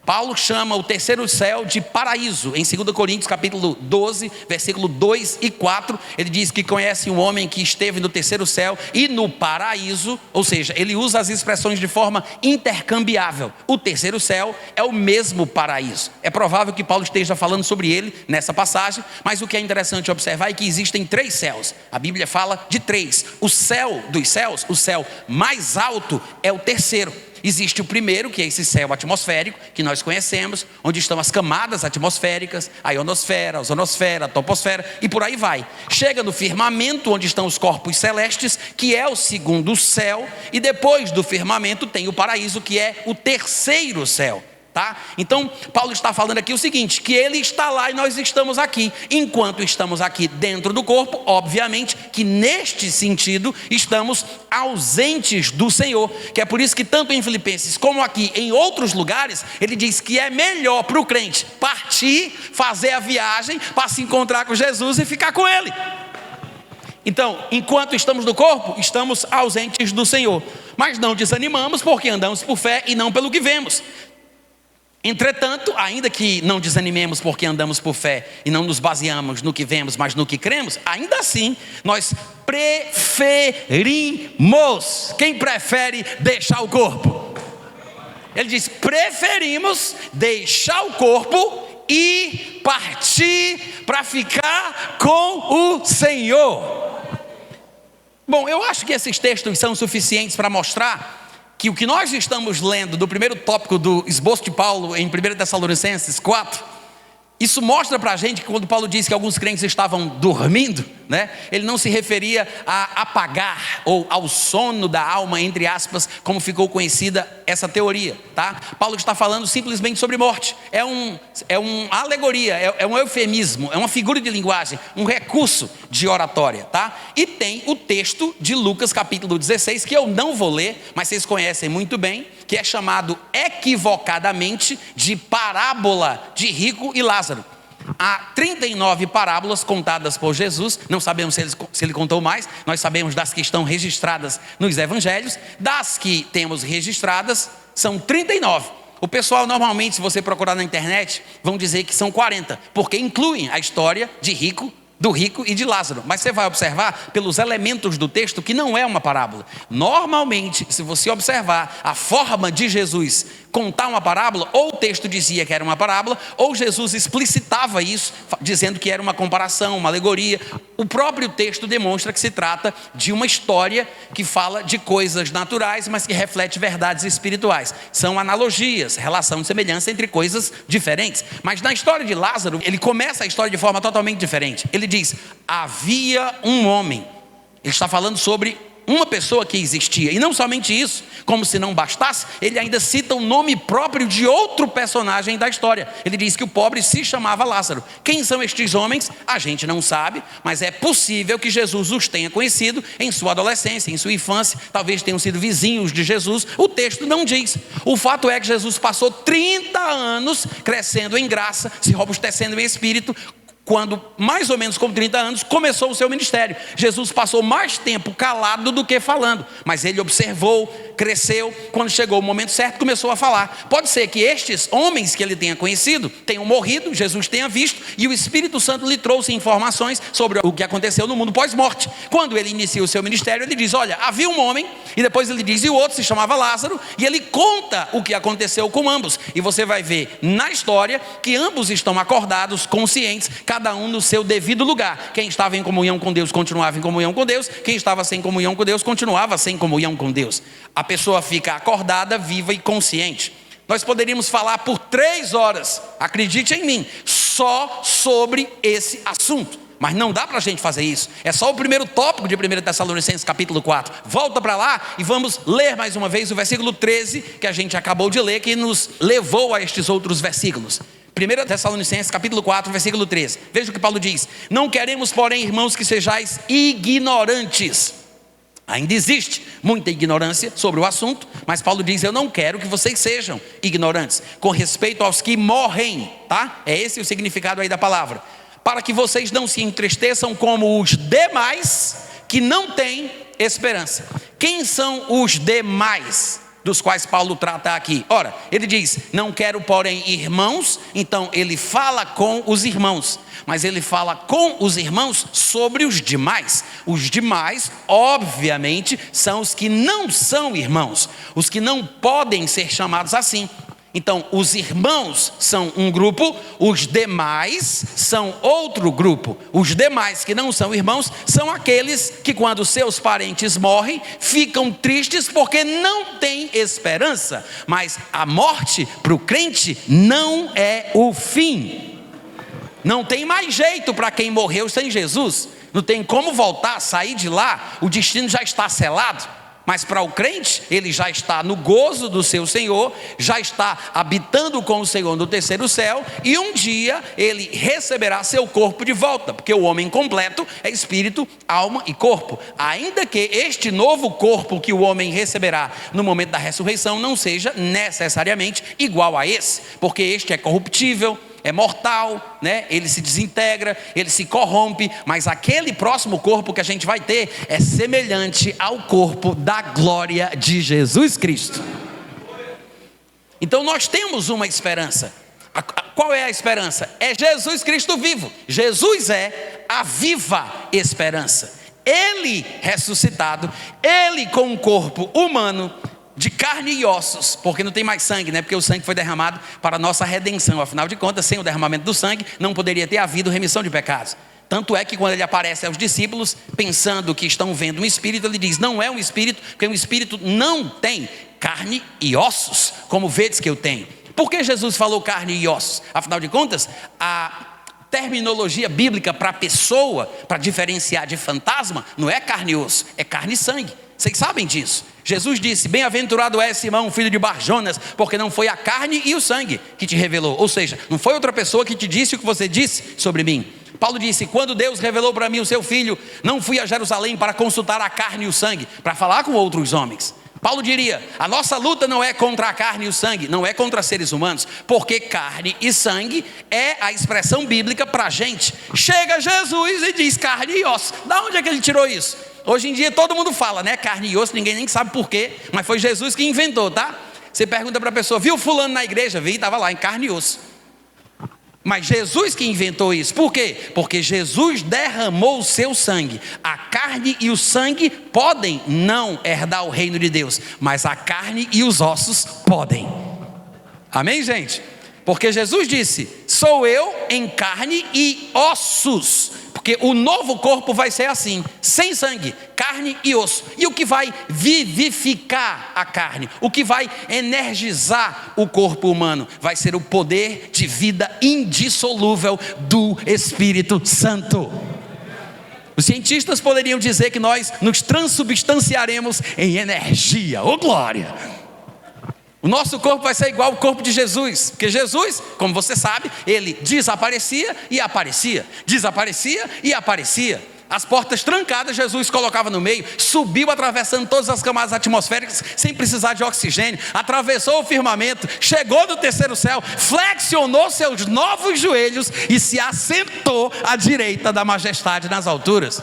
S1: Paulo chama o terceiro céu de paraíso. Em 2 Coríntios capítulo 12, versículo 2 e 4, ele diz que conhece um homem que esteve no terceiro céu e no paraíso, ou seja, ele usa as expressões de forma intercambiável. O terceiro céu é o mesmo paraíso. É provável que Paulo esteja falando sobre ele nessa passagem, mas o que é interessante observar é que existem 3 céus. A Bíblia fala de 3. O céu dos céus, o céu mais alto, é o terceiro. Existe o primeiro, que é esse céu atmosférico, que nós conhecemos, onde estão as camadas atmosféricas, a ionosfera, a ozonosfera, a troposfera, e por aí vai. Chega no firmamento, onde estão os corpos celestes, que é o segundo céu, e depois do firmamento tem o paraíso, que é o terceiro céu. Tá? Então Paulo está falando aqui o seguinte, que ele está lá e nós estamos aqui. Enquanto estamos aqui dentro do corpo, obviamente que neste sentido estamos ausentes do Senhor, que é por isso que tanto em Filipenses como aqui em outros lugares, ele diz que é melhor para o crente partir, fazer a viagem para se encontrar com Jesus e ficar com ele. Então, enquanto estamos no corpo, estamos ausentes do Senhor, mas não desanimamos, porque andamos por fé e não pelo que vemos. Entretanto, ainda que não desanimemos porque andamos por fé e não nos baseamos no que vemos, mas no que cremos, ainda assim, nós preferimos. Quem prefere deixar o corpo? Ele diz, preferimos deixar o corpo e partir para ficar com o Senhor. Bom, eu acho que esses textos são suficientes para mostrar que o que nós estamos lendo do primeiro tópico do esboço de Paulo em 1 Tessalonicenses 4, isso mostra para a gente que quando Paulo diz que alguns crentes estavam dormindo, né, ele não se referia a apagar ou ao sono da alma, entre aspas, como ficou conhecida essa teoria, tá? Paulo está falando simplesmente sobre morte. É uma alegoria, é um eufemismo, é uma figura de linguagem, um recurso de oratória, tá? E tem o texto de Lucas capítulo 16, que eu não vou ler, mas vocês conhecem muito bem, que é chamado equivocadamente de parábola de rico e Lázaro. Há 39 parábolas contadas por Jesus, não sabemos se ele contou mais, nós sabemos das que estão registradas nos evangelhos, das que temos registradas, são 39. O pessoal normalmente, se você procurar na internet, vão dizer que são 40, porque incluem a história do rico e de Lázaro, mas você vai observar pelos elementos do texto que não é uma parábola. Normalmente, se você observar a forma de Jesus contar uma parábola, ou o texto dizia que era uma parábola, ou Jesus explicitava isso, dizendo que era uma comparação, uma alegoria. O próprio texto demonstra que se trata de uma história que fala de coisas naturais, mas que reflete verdades espirituais. São analogias, relação de semelhança entre coisas diferentes. Mas na história de Lázaro, ele começa a história de forma totalmente diferente. Ele diz, havia um homem. Ele está falando sobre uma pessoa que existia, e não somente isso, como se não bastasse, ele ainda cita o nome próprio de outro personagem da história. Ele diz que o pobre se chamava Lázaro. Quem são estes homens? A gente não sabe, mas é possível que Jesus os tenha conhecido em sua adolescência, em sua infância, talvez tenham sido vizinhos de Jesus, o texto não diz. O fato é que Jesus passou 30 anos crescendo em graça, se robustecendo em espírito, quando mais ou menos com 30 anos começou o seu ministério. Jesus passou mais tempo calado do que falando, mas ele observou, cresceu, quando chegou o momento certo começou a falar. Pode ser que estes homens que ele tenha conhecido tenham morrido, Jesus tenha visto, e o Espírito Santo lhe trouxe informações sobre o que aconteceu no mundo pós-morte. Quando ele inicia o seu ministério, ele diz, olha, havia um homem, e depois ele diz, e o outro se chamava Lázaro, e ele conta o que aconteceu com ambos, e você vai ver na história que ambos estão acordados, conscientes, cada um no seu devido lugar. Quem estava em comunhão com Deus continuava em comunhão com Deus, quem estava sem comunhão com Deus continuava sem comunhão com Deus. A pessoa fica acordada, viva e consciente. Nós poderíamos falar por 3 horas, acredite em mim, só sobre esse assunto, mas não dá para a gente fazer isso. É só o primeiro tópico de 1 Tessalonicenses capítulo 4. Volta para lá e vamos ler mais uma vez o versículo 13 que a gente acabou de ler, que nos levou a estes outros versículos. 1 Tessalonicenses capítulo 4, versículo 13. Veja o que Paulo diz: não queremos, porém, irmãos, que sejais ignorantes. Ainda existe muita ignorância sobre o assunto, mas Paulo diz, eu não quero que vocês sejam ignorantes com respeito aos que morrem, tá? É esse o significado aí da palavra. Para que vocês não se entristeçam como os demais que não têm esperança. Quem são os demais? dos quais Paulo trata aqui. Ora, ele diz, não quero porém irmãos, então ele fala com os irmãos, mas ele fala com os irmãos sobre os demais. Os demais, obviamente, são os que não são irmãos, os que não podem ser chamados assim. Então, os irmãos são um grupo, os demais são outro grupo. Os demais que não são irmãos são aqueles que, quando seus parentes morrem, ficam tristes porque não têm esperança. Mas a morte para o crente não é o fim. Não tem mais jeito para quem morreu sem Jesus. Não tem como voltar, sair de lá, o destino já está selado. Mas para o crente, ele já está no gozo do seu Senhor, já está habitando com o Senhor no terceiro céu, e um dia ele receberá seu corpo de volta, porque o homem completo é espírito, alma e corpo. Ainda que este novo corpo que o homem receberá no momento da ressurreição não seja necessariamente igual a esse, porque este é corruptível, é mortal, né? Ele se desintegra, ele se corrompe, mas aquele próximo corpo que a gente vai ter é semelhante ao corpo da glória de Jesus Cristo. Então nós temos uma esperança. Qual é a esperança? É Jesus Cristo vivo. Jesus é a viva esperança. Ele ressuscitado, ele com um corpo humano, de carne e ossos, porque não tem mais sangue, né? Porque o sangue foi derramado para a nossa redenção. Afinal de contas, sem o derramamento do sangue, não poderia ter havido remissão de pecados. Tanto é que quando ele aparece aos discípulos, pensando que estão vendo um espírito, ele diz, não é um espírito, porque um espírito não tem carne e ossos, como vedes que eu tenho. Por que Jesus falou carne e ossos? Afinal de contas, a terminologia bíblica para pessoa, para diferenciar de fantasma, não é carne e osso, é carne e sangue. Vocês sabem disso. Jesus disse, bem-aventurado é Simão, filho de Barjonas, porque não foi a carne e o sangue que te revelou. Ou seja, não foi outra pessoa que te disse o que você disse sobre mim. Paulo disse, quando Deus revelou para mim o seu filho, não fui a Jerusalém para consultar a carne e o sangue, para falar com outros homens. Paulo diria, a nossa luta não é contra a carne e o sangue, não é contra seres humanos, porque carne e sangue é a expressão bíblica para a gente. Chega Jesus e diz carne e osso. Da onde é que ele tirou isso? Hoje em dia todo mundo fala, né? Carne e osso, ninguém nem sabe por quê, mas foi Jesus que inventou, tá? Você pergunta para a pessoa, viu fulano na igreja? Vi, estava lá em carne e osso. Mas Jesus que inventou isso, por quê? Porque Jesus derramou o seu sangue. A carne e o sangue podem não herdar o reino de Deus, mas a carne e os ossos podem. Amém, gente? Porque Jesus disse, sou eu em carne e ossos. Porque o novo corpo vai ser assim, sem sangue, carne e osso. E o que vai vivificar a carne, o que vai energizar o corpo humano, vai ser o poder de vida indissolúvel do Espírito Santo. Os cientistas poderiam dizer que nós nos transubstanciaremos em energia. Ô glória! O nosso corpo vai ser igual ao corpo de Jesus, porque Jesus, como você sabe, ele desaparecia e aparecia, desaparecia e aparecia. As portas trancadas, Jesus colocava no meio, subiu atravessando todas as camadas atmosféricas, sem precisar de oxigênio, atravessou o firmamento, chegou no terceiro céu, flexionou seus novos joelhos e se assentou à direita da majestade nas alturas.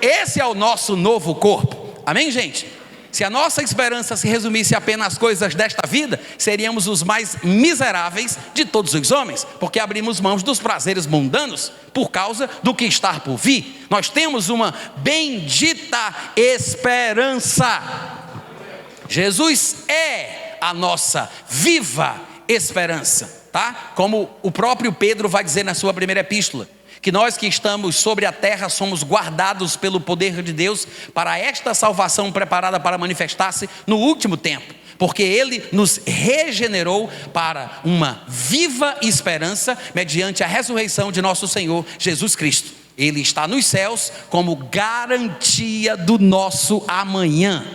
S1: Esse é o nosso novo corpo, amém, gente? Se a nossa esperança se resumisse apenas às coisas desta vida, seríamos os mais miseráveis de todos os homens, porque abrimos mãos dos prazeres mundanos por causa do que está por vir. Nós temos uma bendita esperança. Jesus é a nossa viva esperança, tá? Como o próprio Pedro vai dizer na sua primeira epístola, que nós que estamos sobre a terra somos guardados pelo poder de Deus para esta salvação preparada para manifestar-se no último tempo, porque Ele nos regenerou para uma viva esperança mediante a ressurreição de nosso Senhor Jesus Cristo. Ele está nos céus como garantia do nosso amanhã.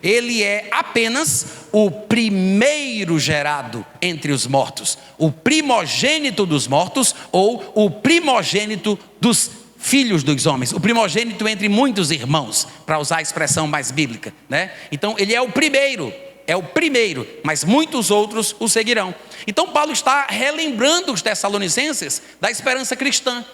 S1: Ele é apenas o primeiro gerado entre os mortos, o primogênito dos mortos ou o primogênito dos filhos dos homens, o primogênito entre muitos irmãos, para usar a expressão mais bíblica, né? Então ele é o primeiro, mas muitos outros o seguirão. Então Paulo está relembrando os Tessalonicenses da esperança cristã.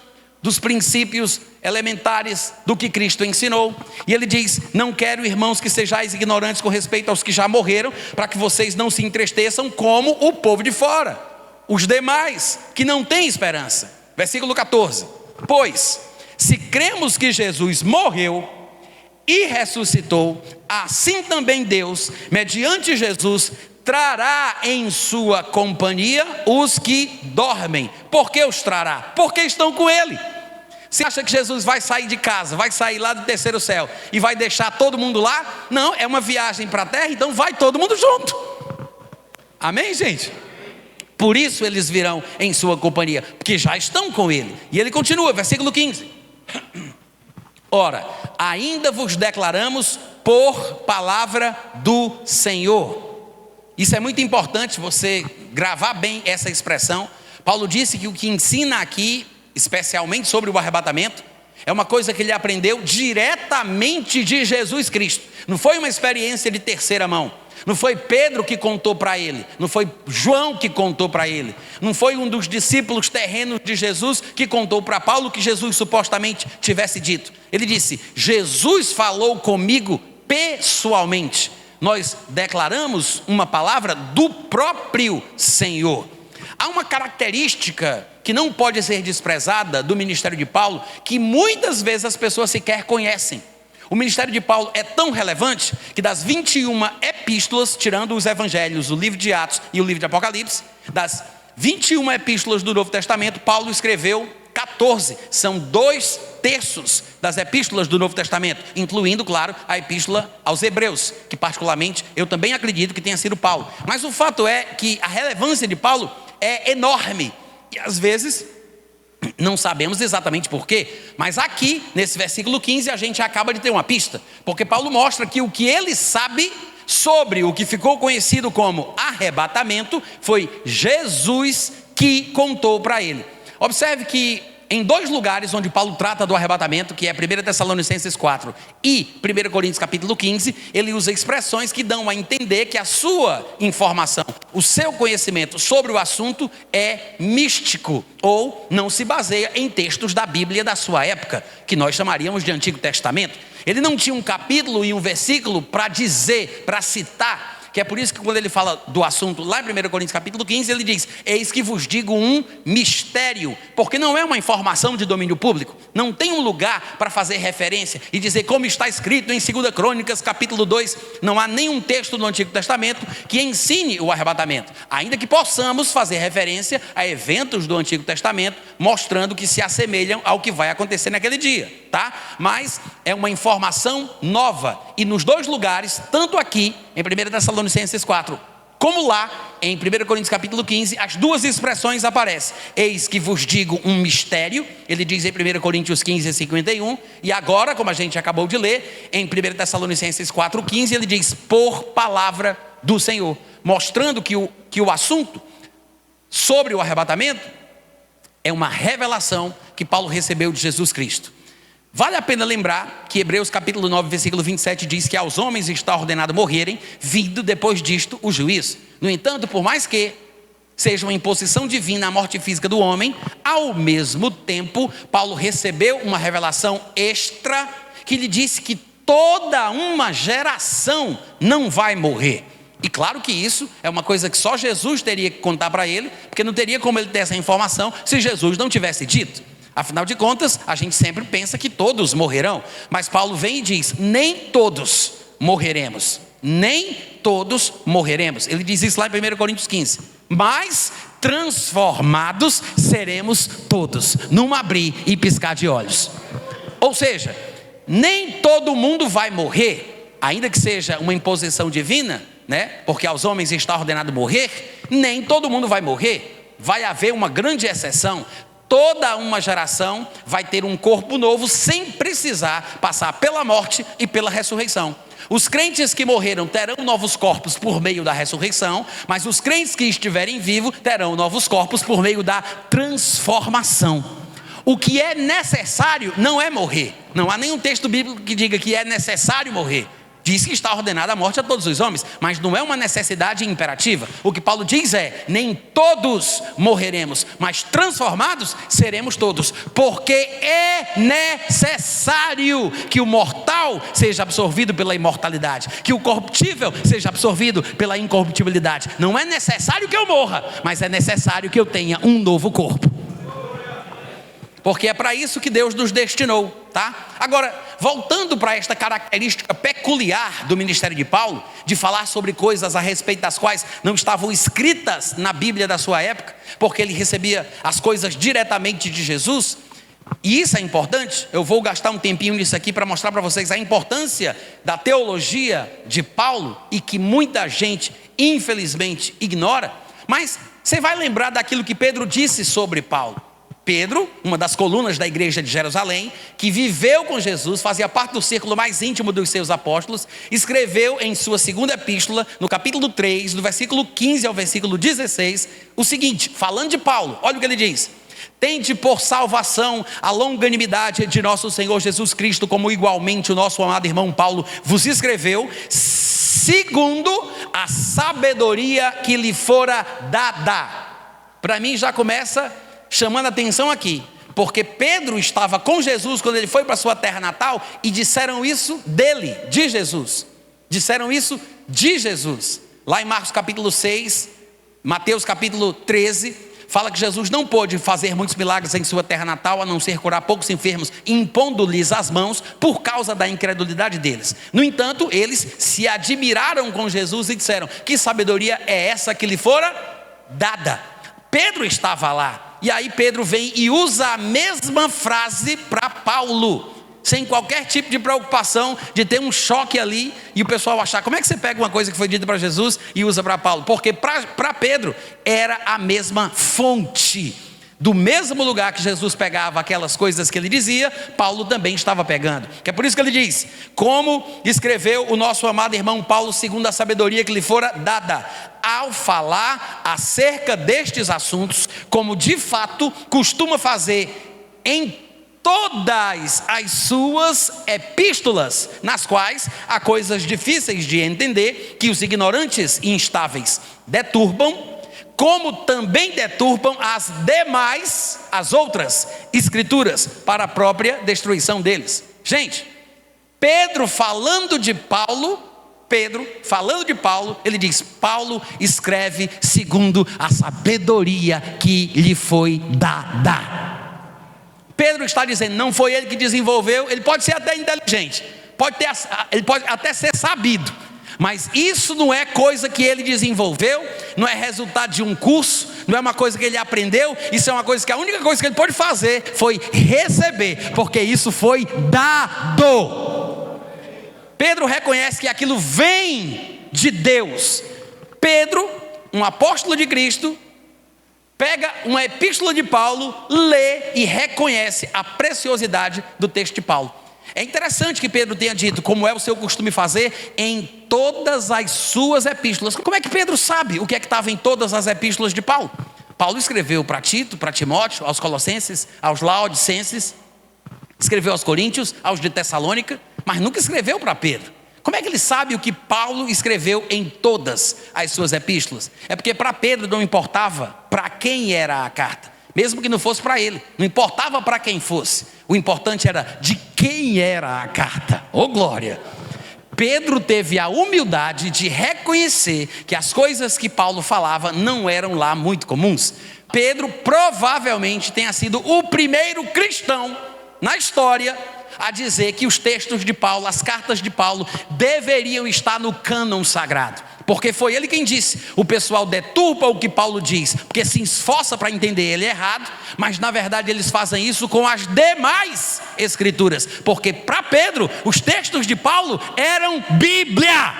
S1: dos princípios elementares do que Cristo ensinou. E ele diz: não quero, irmãos, que sejais ignorantes com respeito aos que já morreram, para que vocês não se entristeçam como o povo de fora, os demais que não têm esperança. Versículo 14: pois se cremos que Jesus morreu e ressuscitou, assim também Deus, mediante Jesus, trará em sua companhia os que dormem. Por que os trará? Porque estão com ele. Você acha que Jesus vai sair de casa, vai sair lá do terceiro céu e vai deixar todo mundo lá? Não, é uma viagem para a terra, então vai todo mundo junto. Amém, gente? Por isso eles virão em sua companhia, porque já estão com ele. E ele continua, versículo 15: ora, ainda vos declaramos por palavra do Senhor. Isso é muito importante você gravar bem essa expressão. Paulo disse que o que ensina aqui, especialmente sobre o arrebatamento, é uma coisa que ele aprendeu diretamente de Jesus Cristo. Não foi uma experiência de terceira mão. Não foi Pedro que contou para ele, não foi João que contou para ele, não foi um dos discípulos terrenos de Jesus que contou para Paulo que Jesus supostamente tivesse dito. Ele disse: Jesus falou comigo pessoalmente. Nós declaramos uma palavra do próprio Senhor. Há uma característica que não pode ser desprezada do ministério de Paulo, que muitas vezes as pessoas sequer conhecem. O ministério de Paulo é tão relevante que das 21 epístolas, tirando os evangelhos, o livro de Atos e o livro de Apocalipse, das 21 epístolas do Novo Testamento, Paulo escreveu 14, são 2/3 das epístolas do Novo Testamento, incluindo, claro, a epístola aos Hebreus, que particularmente eu também acredito que tenha sido Paulo. Mas o fato é que a relevância de Paulo é enorme, e às vezes não sabemos exatamente por quê, mas aqui, nesse versículo 15, a gente acaba de ter uma pista, porque Paulo mostra que o que ele sabe sobre o que ficou conhecido como arrebatamento, foi Jesus que contou para ele. Observe que em 2 lugares onde Paulo trata do arrebatamento, que é 1 Tessalonicenses 4 e 1 Coríntios capítulo 15, ele usa expressões que dão a entender que a sua informação, o seu conhecimento sobre o assunto é místico, ou não se baseia em textos da Bíblia da sua época, que nós chamaríamos de Antigo Testamento. Ele não tinha um capítulo e um versículo para dizer, para citar, que é por isso que quando ele fala do assunto lá em 1 Coríntios capítulo 15, ele diz: eis que vos digo um mistério, porque não é uma informação de domínio público, não tem um lugar para fazer referência e dizer como está escrito em 2 Crônicas capítulo 2, não há nenhum texto do Antigo Testamento que ensine o arrebatamento, ainda que possamos fazer referência a eventos do Antigo Testamento, mostrando que se assemelham ao que vai acontecer naquele dia, tá? Mas é uma informação nova, e nos 2 lugares, tanto aqui em 1 Tessalonicenses 4, como lá em 1 Coríntios capítulo 15, as 2 expressões aparecem. Eis que vos digo um mistério, ele diz em 1 Coríntios 15, 51, e agora, como a gente acabou de ler, em 1 Tessalonicenses 4, 15, ele diz: por palavra do Senhor, mostrando que o assunto sobre o arrebatamento é uma revelação que Paulo recebeu de Jesus Cristo. Vale a pena lembrar que Hebreus capítulo 9, versículo 27 diz que aos homens está ordenado morrerem, vindo depois disto o juízo. No entanto, por mais que seja uma imposição divina a morte física do homem, ao mesmo tempo, Paulo recebeu uma revelação extra que lhe disse que toda uma geração não vai morrer. E claro que isso é uma coisa que só Jesus teria que contar para ele, porque não teria como ele ter essa informação se Jesus não tivesse dito. Afinal de contas, a gente sempre pensa que todos morrerão, mas Paulo vem e diz: nem todos morreremos, nem todos morreremos. Ele diz isso lá em 1 Coríntios 15, mas transformados seremos todos, num abrir e piscar de olhos. Ou seja, nem todo mundo vai morrer, ainda que seja uma imposição divina, né? Porque aos homens está ordenado morrer, nem todo mundo vai morrer, vai haver uma grande exceção. Toda uma geração vai ter um corpo novo sem precisar passar pela morte e pela ressurreição. Os crentes que morreram terão novos corpos por meio da ressurreição, mas os crentes que estiverem vivos terão novos corpos por meio da transformação. O que é necessário não é morrer. Não há nenhum texto bíblico que diga que é necessário morrer. Diz que está ordenada a morte a todos os homens, mas não é uma necessidade imperativa. O que Paulo diz é: nem todos morreremos, mas transformados seremos todos, porque é necessário que o mortal seja absorvido pela imortalidade, que o corruptível seja absorvido pela incorruptibilidade. Não é necessário que eu morra, mas é necessário que eu tenha um novo corpo, porque é para isso que Deus nos destinou, tá? Agora, voltando para esta característica peculiar do ministério de Paulo, de falar sobre coisas a respeito das quais não estavam escritas na Bíblia da sua época, porque ele recebia as coisas diretamente de Jesus, e isso é importante. Eu vou gastar um tempinho nisso aqui para mostrar para vocês a importância da teologia de Paulo, e que muita gente, infelizmente, ignora. Mas você vai lembrar daquilo que Pedro disse sobre Paulo. Pedro, uma das colunas da igreja de Jerusalém, que viveu com Jesus, fazia parte do círculo mais íntimo dos seus apóstolos, escreveu em sua segunda epístola, no capítulo 3, do versículo 15 ao versículo 16, o seguinte, falando de Paulo, olha o que ele diz: tende por salvação a longanimidade de nosso Senhor Jesus Cristo, como igualmente o nosso amado irmão Paulo vos escreveu, segundo a sabedoria que lhe fora dada. Para mim já começa chamando a atenção aqui, porque Pedro estava com Jesus quando ele foi para sua terra natal, e disseram isso dele, de Jesus. Disseram isso de Jesus. Lá em Marcos capítulo 6, Mateus capítulo 13, fala que Jesus não pôde fazer muitos milagres em sua terra natal, a não ser curar poucos enfermos, impondo-lhes as mãos, por causa da incredulidade deles. No entanto, eles se admiraram com Jesus e disseram: que sabedoria é essa que lhe fora dada? Pedro estava lá. E aí Pedro vem e usa a mesma frase para Paulo, sem qualquer tipo de preocupação de ter um choque ali e o pessoal achar: como é que você pega uma coisa que foi dita para Jesus e usa para Paulo? Porque para Pedro era a mesma fonte. Do mesmo lugar que Jesus pegava aquelas coisas que ele dizia, Paulo também estava pegando. Que é por isso que ele diz: como escreveu o nosso amado irmão Paulo, segundo a sabedoria que lhe fora dada, ao falar acerca destes assuntos, como de fato costuma fazer em todas as suas epístolas, nas quais há coisas difíceis de entender, que os ignorantes e instáveis deturbam, como também deturpam as outras escrituras, para a própria destruição deles. Gente, Pedro falando de Paulo, ele diz: Paulo escreve segundo a sabedoria que lhe foi dada. Pedro está dizendo, não foi ele que desenvolveu. Ele pode ser até inteligente, ele pode até ser sabido, mas isso não é coisa que ele desenvolveu, não é resultado de um curso, não é uma coisa que ele aprendeu. Isso é uma coisa que a única coisa que ele pode fazer foi receber, porque isso foi dado. Pedro reconhece que aquilo vem de Deus. Pedro, um apóstolo de Cristo, pega uma epístola de Paulo, lê e reconhece a preciosidade do texto de Paulo. É interessante que Pedro tenha dito, como é o seu costume fazer, em todas as suas epístolas. Como é que Pedro sabe o que é que estava em todas as epístolas de Paulo? Paulo escreveu para Tito, para Timóteo, aos Colossenses, aos Laodicenses, escreveu aos Coríntios, aos de Tessalônica, mas nunca escreveu para Pedro. Como é que ele sabe o que Paulo escreveu em todas as suas epístolas? É porque para Pedro não importava para quem era a carta, mesmo que não fosse para ele, não importava para quem fosse, o importante era de quem era a carta. Oh glória! Pedro teve a humildade de reconhecer que as coisas que Paulo falava não eram lá muito comuns. Pedro provavelmente tenha sido o primeiro cristão na história a dizer que os textos de Paulo, as cartas de Paulo, deveriam estar no cânon sagrado, porque foi ele quem disse: o pessoal deturpa o que Paulo diz, porque se esforça para entender ele errado, mas na verdade eles fazem isso com as demais escrituras, porque para Pedro, os textos de Paulo eram Bíblia.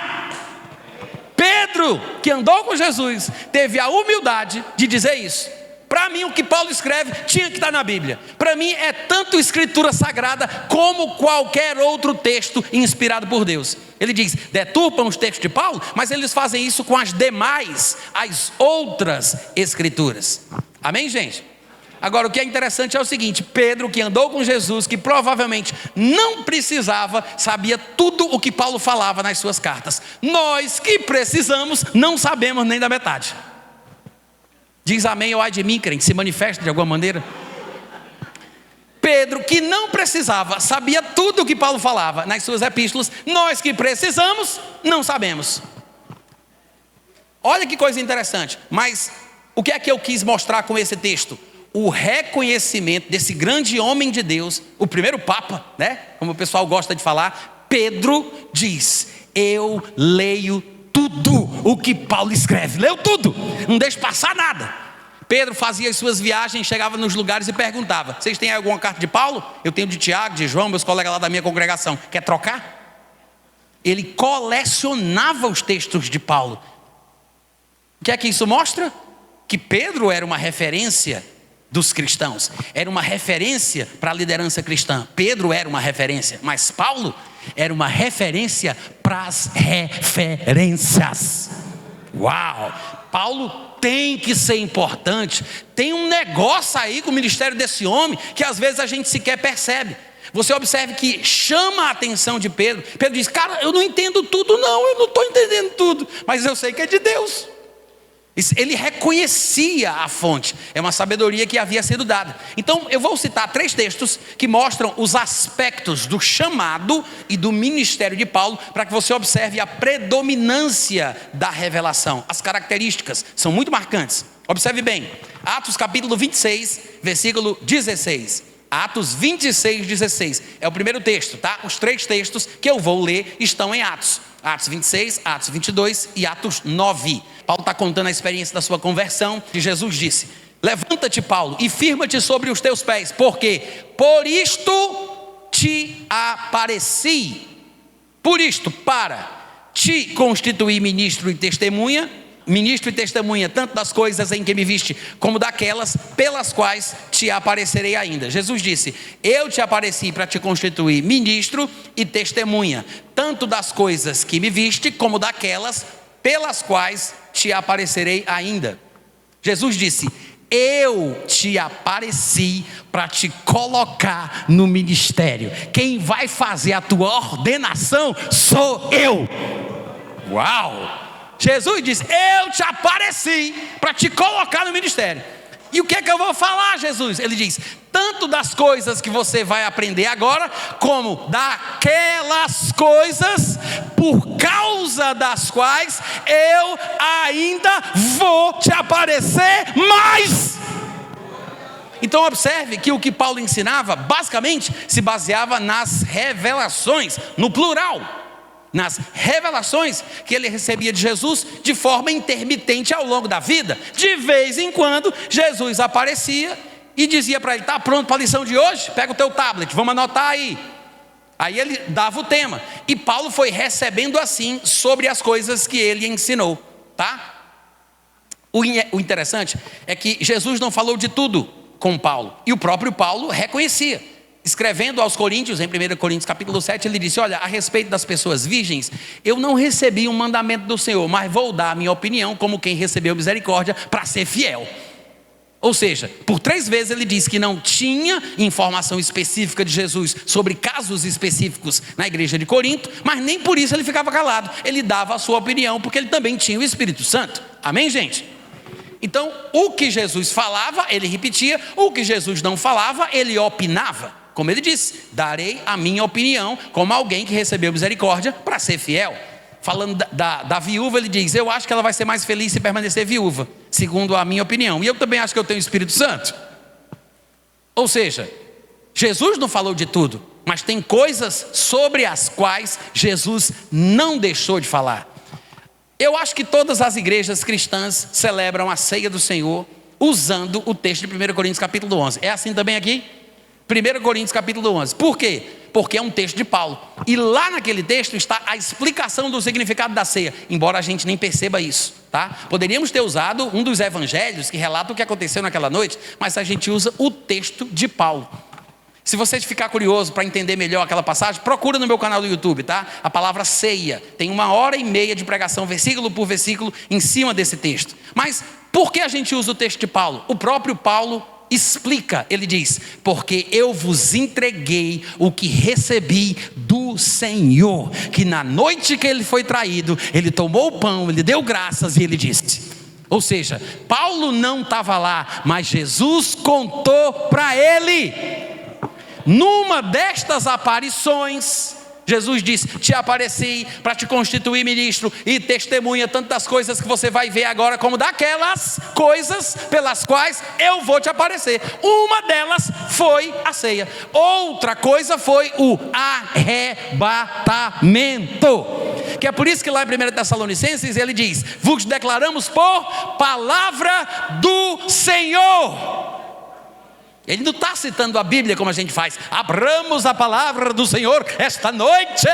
S1: Pedro, que andou com Jesus, teve a humildade de dizer isso. Para mim, o que Paulo escreve tinha que estar na Bíblia. Para mim é tanto escritura sagrada como qualquer outro texto inspirado por Deus. Ele diz, deturpam os textos de Paulo, mas eles fazem isso com as outras escrituras. Amém, gente? Agora, o que é interessante é o seguinte: Pedro, que andou com Jesus, que provavelmente não precisava, sabia tudo o que Paulo falava nas suas cartas. Nós que precisamos, não sabemos nem da metade. Diz amém ou ai de mim, crente, se manifesta de alguma maneira. Pedro, que não precisava, sabia tudo o que Paulo falava nas suas epístolas. Nós que precisamos, não sabemos. Olha que coisa interessante. Mas o que é que eu quis mostrar com esse texto? O reconhecimento desse grande homem de Deus, o primeiro Papa, né? Como o pessoal gosta de falar. Pedro diz: eu leio tudo o que Paulo escreve. Leu tudo, não deixa passar nada. Pedro fazia as suas viagens, chegava nos lugares e perguntava: vocês têm alguma carta de Paulo? Eu tenho de Tiago, de João, meus colegas lá da minha congregação. Quer trocar? Ele colecionava os textos de Paulo. O que é que isso mostra? Que Pedro era uma referência dos cristãos, era uma referência para a liderança cristã. Pedro era uma referência, mas Paulo era uma referência para as referências. Uau! Paulo tem que ser importante. Tem um negócio aí com o ministério desse homem que às vezes a gente sequer percebe. Você observe que chama a atenção de Pedro. Pedro diz: cara, eu não entendo tudo não, eu não estou entendendo tudo, mas eu sei que é de Deus. Ele reconhecia a fonte, é uma sabedoria que havia sido dada. Então eu vou citar 3 textos que mostram os aspectos do chamado e do ministério de Paulo, para que você observe a predominância da revelação. As características são muito marcantes. Observe bem, Atos capítulo 26, versículo 16. Atos 26, 16, é o primeiro texto, tá? Os 3 textos que eu vou ler estão em Atos. Atos 26, Atos 22 e Atos 9. Paulo está contando a experiência da sua conversão. E Jesus disse: levanta-te, Paulo, e firma-te sobre os teus pés, porque por isto te apareci. Por isto, para te constituir ministro e testemunha, tanto das coisas em que me viste, como daquelas pelas quais te aparecerei ainda. Jesus disse: eu te apareci para te constituir ministro e testemunha, tanto das coisas que me viste, como daquelas pelas quais te aparecerei ainda. Jesus disse: eu te apareci para te colocar no ministério. Quem vai fazer a tua ordenação sou eu. Uau! Jesus disse: eu te apareci para te colocar no ministério. E o que é que eu vou falar, Jesus? Ele diz: tanto das coisas que você vai aprender agora, como daquelas coisas por causa das quais eu ainda vou te aparecer mais. Então observe que o que Paulo ensinava basicamente se baseava nas revelações, no plural, nas revelações que ele recebia de Jesus de forma intermitente ao longo da vida. De vez em quando Jesus aparecia e dizia para ele: está pronto para a lição de hoje? Pega o teu tablet, vamos anotar aí. Aí ele dava o tema, e Paulo foi recebendo assim sobre as coisas que ele ensinou, tá? O interessante é que Jesus não falou de tudo com Paulo, e o próprio Paulo reconhecia. Escrevendo aos Coríntios, em 1 Coríntios capítulo 7, ele disse: olha, a respeito das pessoas virgens, eu não recebi um mandamento do Senhor, mas vou dar a minha opinião como quem recebeu misericórdia para ser fiel. Ou seja, por 3 vezes ele disse que não tinha informação específica de Jesus sobre casos específicos na igreja de Corinto, mas nem por isso ele ficava calado. Ele dava a sua opinião, porque ele também tinha o Espírito Santo. Amém, gente? Então, o que Jesus falava, ele repetia. O que Jesus não falava, ele opinava. Como ele disse: darei a minha opinião como alguém que recebeu misericórdia para ser fiel. Falando da viúva, ele diz: eu acho que ela vai ser mais feliz se permanecer viúva, segundo a minha opinião. E eu também acho que eu tenho o Espírito Santo. Ou seja, Jesus não falou de tudo, mas tem coisas sobre as quais Jesus não deixou de falar. Eu acho que todas as igrejas cristãs celebram a ceia do Senhor usando o texto de 1 Coríntios capítulo 11. É assim também aqui? 1 Coríntios capítulo 11. Por quê? Porque é um texto de Paulo. E lá naquele texto está a explicação do significado da ceia, embora a gente nem perceba isso, tá? Poderíamos ter usado um dos evangelhos que relata o que aconteceu naquela noite, mas a gente usa o texto de Paulo. Se você ficar curioso para entender melhor aquela passagem, procura no meu canal do YouTube, tá? A palavra ceia. Tem 1h30 de pregação, versículo por versículo, em cima desse texto. Mas por que a gente usa o texto de Paulo? O próprio Paulo explica, ele diz: porque eu vos entreguei o que recebi do Senhor, que na noite que ele foi traído, ele tomou o pão, ele deu graças e ele disse. Ou seja, Paulo não estava lá, mas Jesus contou para ele. Numa destas aparições, Jesus disse: te apareci para te constituir ministro e testemunha tanto das coisas que você vai ver agora, como daquelas coisas pelas quais eu vou te aparecer. Uma delas foi a ceia, outra coisa foi o arrebatamento, que é por isso que lá em 1 Tessalonicenses ele diz: vos declaramos por palavra do Senhor. Ele não está citando a Bíblia como a gente faz, abramos a palavra do Senhor esta noite.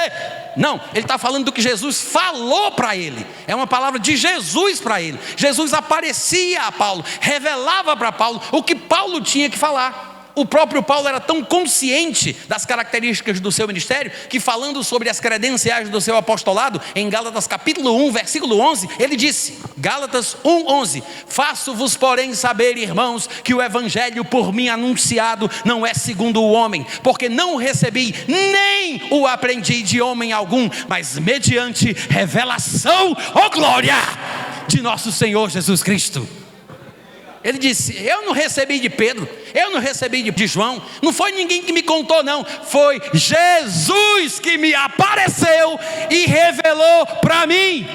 S1: Não, ele está falando do que Jesus falou para ele. É uma palavra de Jesus para ele. Jesus aparecia a Paulo, revelava para Paulo o que Paulo tinha que falar. O próprio Paulo era tão consciente das características do seu ministério, que falando sobre as credenciais do seu apostolado, em Gálatas capítulo 1, versículo 11, ele disse, Gálatas 1, 11: faço-vos porém saber, irmãos, que o evangelho por mim anunciado não é segundo o homem, porque não o recebi, nem o aprendi de homem algum, mas mediante revelação, ó glória, de nosso Senhor Jesus Cristo. Ele disse: eu não recebi de Pedro, eu não recebi de João, não foi ninguém que me contou não, foi Jesus que me apareceu e revelou para mim.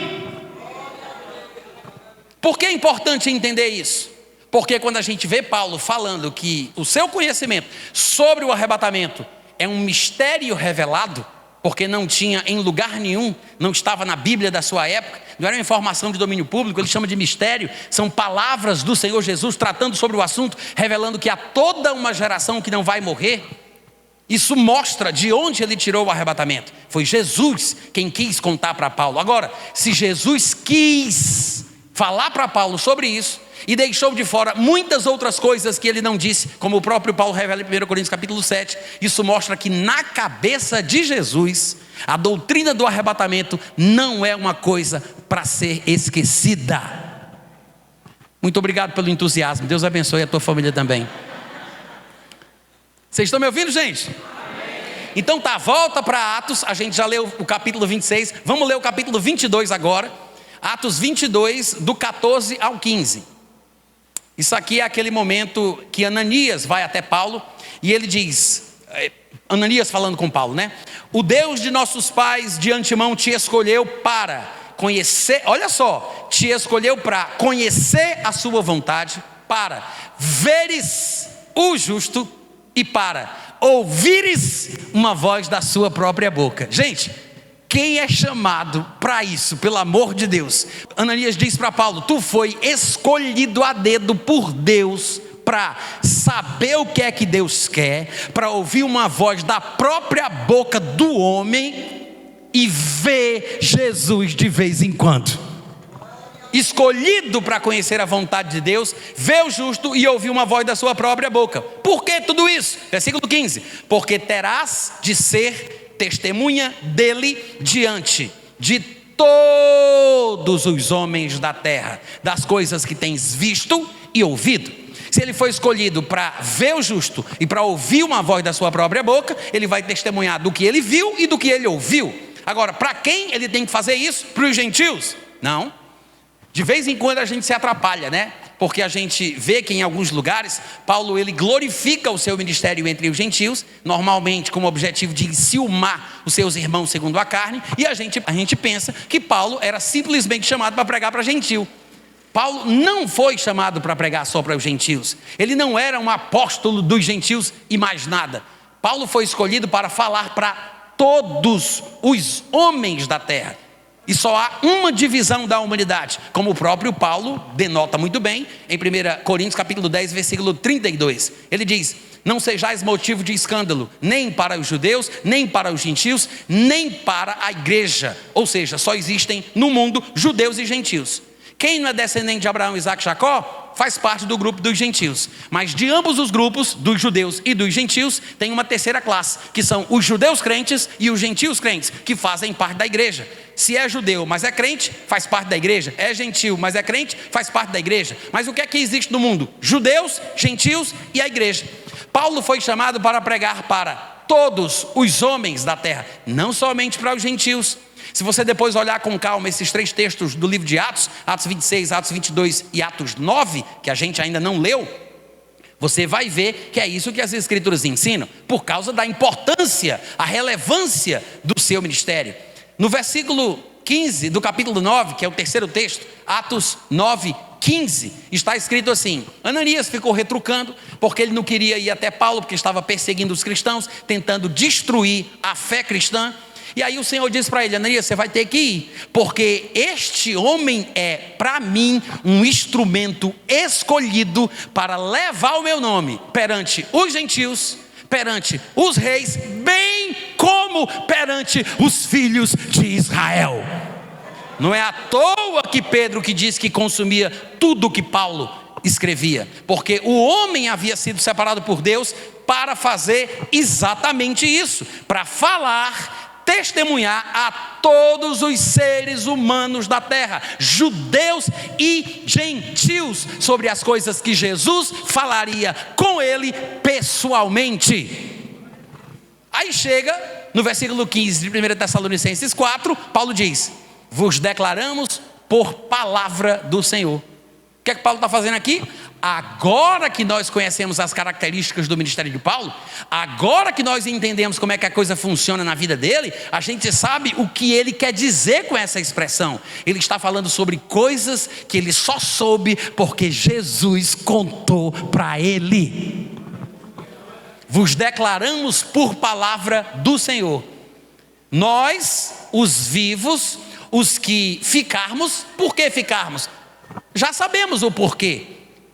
S1: Por que é importante entender isso? Porque quando a gente vê Paulo falando que o seu conhecimento sobre o arrebatamento é um mistério revelado, porque não tinha em lugar nenhum, não estava na Bíblia da sua época, não era uma informação de domínio público, ele chama de mistério, são palavras do Senhor Jesus tratando sobre o assunto, revelando que há toda uma geração que não vai morrer. Isso mostra de onde ele tirou o arrebatamento. Foi Jesus quem quis contar para Paulo. Agora, se Jesus quis falar para Paulo sobre isso, e deixou de fora muitas outras coisas que ele não disse, como o próprio Paulo revela em 1 Coríntios capítulo 7, isso mostra que na cabeça de Jesus, a doutrina do arrebatamento não é uma coisa para ser esquecida. Muito obrigado pelo entusiasmo, Deus abençoe a tua família também. Vocês estão me ouvindo, gente? Então tá, volta para Atos, a gente já leu o capítulo 26, vamos ler o capítulo 22 agora, Atos 22, do 14 ao 15. Isso aqui é aquele momento que Ananias vai até Paulo e ele diz, Ananias falando com Paulo, né? O Deus de nossos pais de antemão te escolheu para conhecer, olha só, te escolheu para conhecer a sua vontade, para veres o justo e para ouvires uma voz da sua própria boca. Gente, quem é chamado para isso, pelo amor de Deus? Ananias diz para Paulo: tu foi escolhido a dedo por Deus para saber o que é que Deus quer, para ouvir uma voz da própria boca do homem e ver Jesus de vez em quando. Escolhido para conhecer a vontade de Deus, ver o justo e ouvir uma voz da sua própria boca. Por que tudo isso? Versículo 15: porque terás de ser testemunha dele diante de todos os homens da terra, das coisas que tens visto e ouvido. Se ele foi escolhido para ver o justo e para ouvir uma voz da sua própria boca, ele vai testemunhar do que ele viu e do que ele ouviu. Agora, para quem ele tem que fazer isso? Para os gentios? Não. De vez em quando a gente se atrapalha, né? Porque a gente vê que em alguns lugares Paulo ele glorifica o seu ministério entre os gentios, normalmente com o objetivo de enciumar os seus irmãos segundo a carne, e a gente pensa que Paulo era simplesmente chamado para pregar para gentio. Paulo não foi chamado para pregar só para os gentios, ele não era um apóstolo dos gentios e mais nada. Paulo foi escolhido para falar para todos os homens da terra. E só há uma divisão da humanidade, como o próprio Paulo denota muito bem, em 1 Coríntios capítulo 10, versículo 32. Ele diz: não sejais motivo de escândalo, nem para os judeus, nem para os gentios, nem para a igreja. Ou seja, só existem no mundo judeus e gentios. Quem não é descendente de Abraão, Isaac e Jacó? faz parte do grupo dos gentios. Mas de ambos os grupos, dos judeus e dos gentios, tem uma terceira classe, que são os judeus crentes e os gentios crentes, que fazem parte da igreja. Se é judeu, mas é crente, faz parte da igreja. É gentil, mas é crente, faz parte da igreja. Mas o que é que existe no mundo? Judeus, gentios e a igreja. Paulo foi chamado para pregar para todos os homens da terra, não somente para os gentios. Se você depois olhar com calma esses 3 textos do livro de Atos, Atos 26, Atos 22 e Atos 9, que a gente ainda não leu, você vai ver que é isso que as escrituras ensinam, por causa da importância, a relevância do seu ministério. No versículo 15 do capítulo 9, que é o terceiro texto, Atos 9, 15, está escrito assim: Ananias ficou retrucando, porque ele não queria ir até Paulo, porque estava perseguindo os cristãos, tentando destruir a fé cristã. E aí o Senhor disse para ele: Ananias, você vai ter que ir, porque este homem é para mim um instrumento escolhido para levar o meu nome perante os gentios, perante os reis, bem como perante os filhos de Israel. Não é à toa que Pedro que disse que consumia tudo o que Paulo escrevia, porque o homem havia sido separado por Deus para fazer exatamente isso, para falar, testemunhar a todos os seres humanos da terra, judeus e gentios, sobre as coisas que Jesus falaria com ele pessoalmente. Aí chega no versículo 15 de 1 Tessalonicenses 4, Paulo diz: vos declaramos por palavra do Senhor. O que é que Paulo está fazendo aqui? Agora que nós conhecemos as características do ministério de Paulo, agora que nós entendemos como é que a coisa funciona na vida dele, a gente sabe o que ele quer dizer com essa expressão. Ele está falando sobre coisas que ele só soube porque Jesus contou para ele. Vos declaramos por palavra do Senhor. Nós, os vivos, os que ficarmos. Por que ficarmos? Já sabemos o porquê.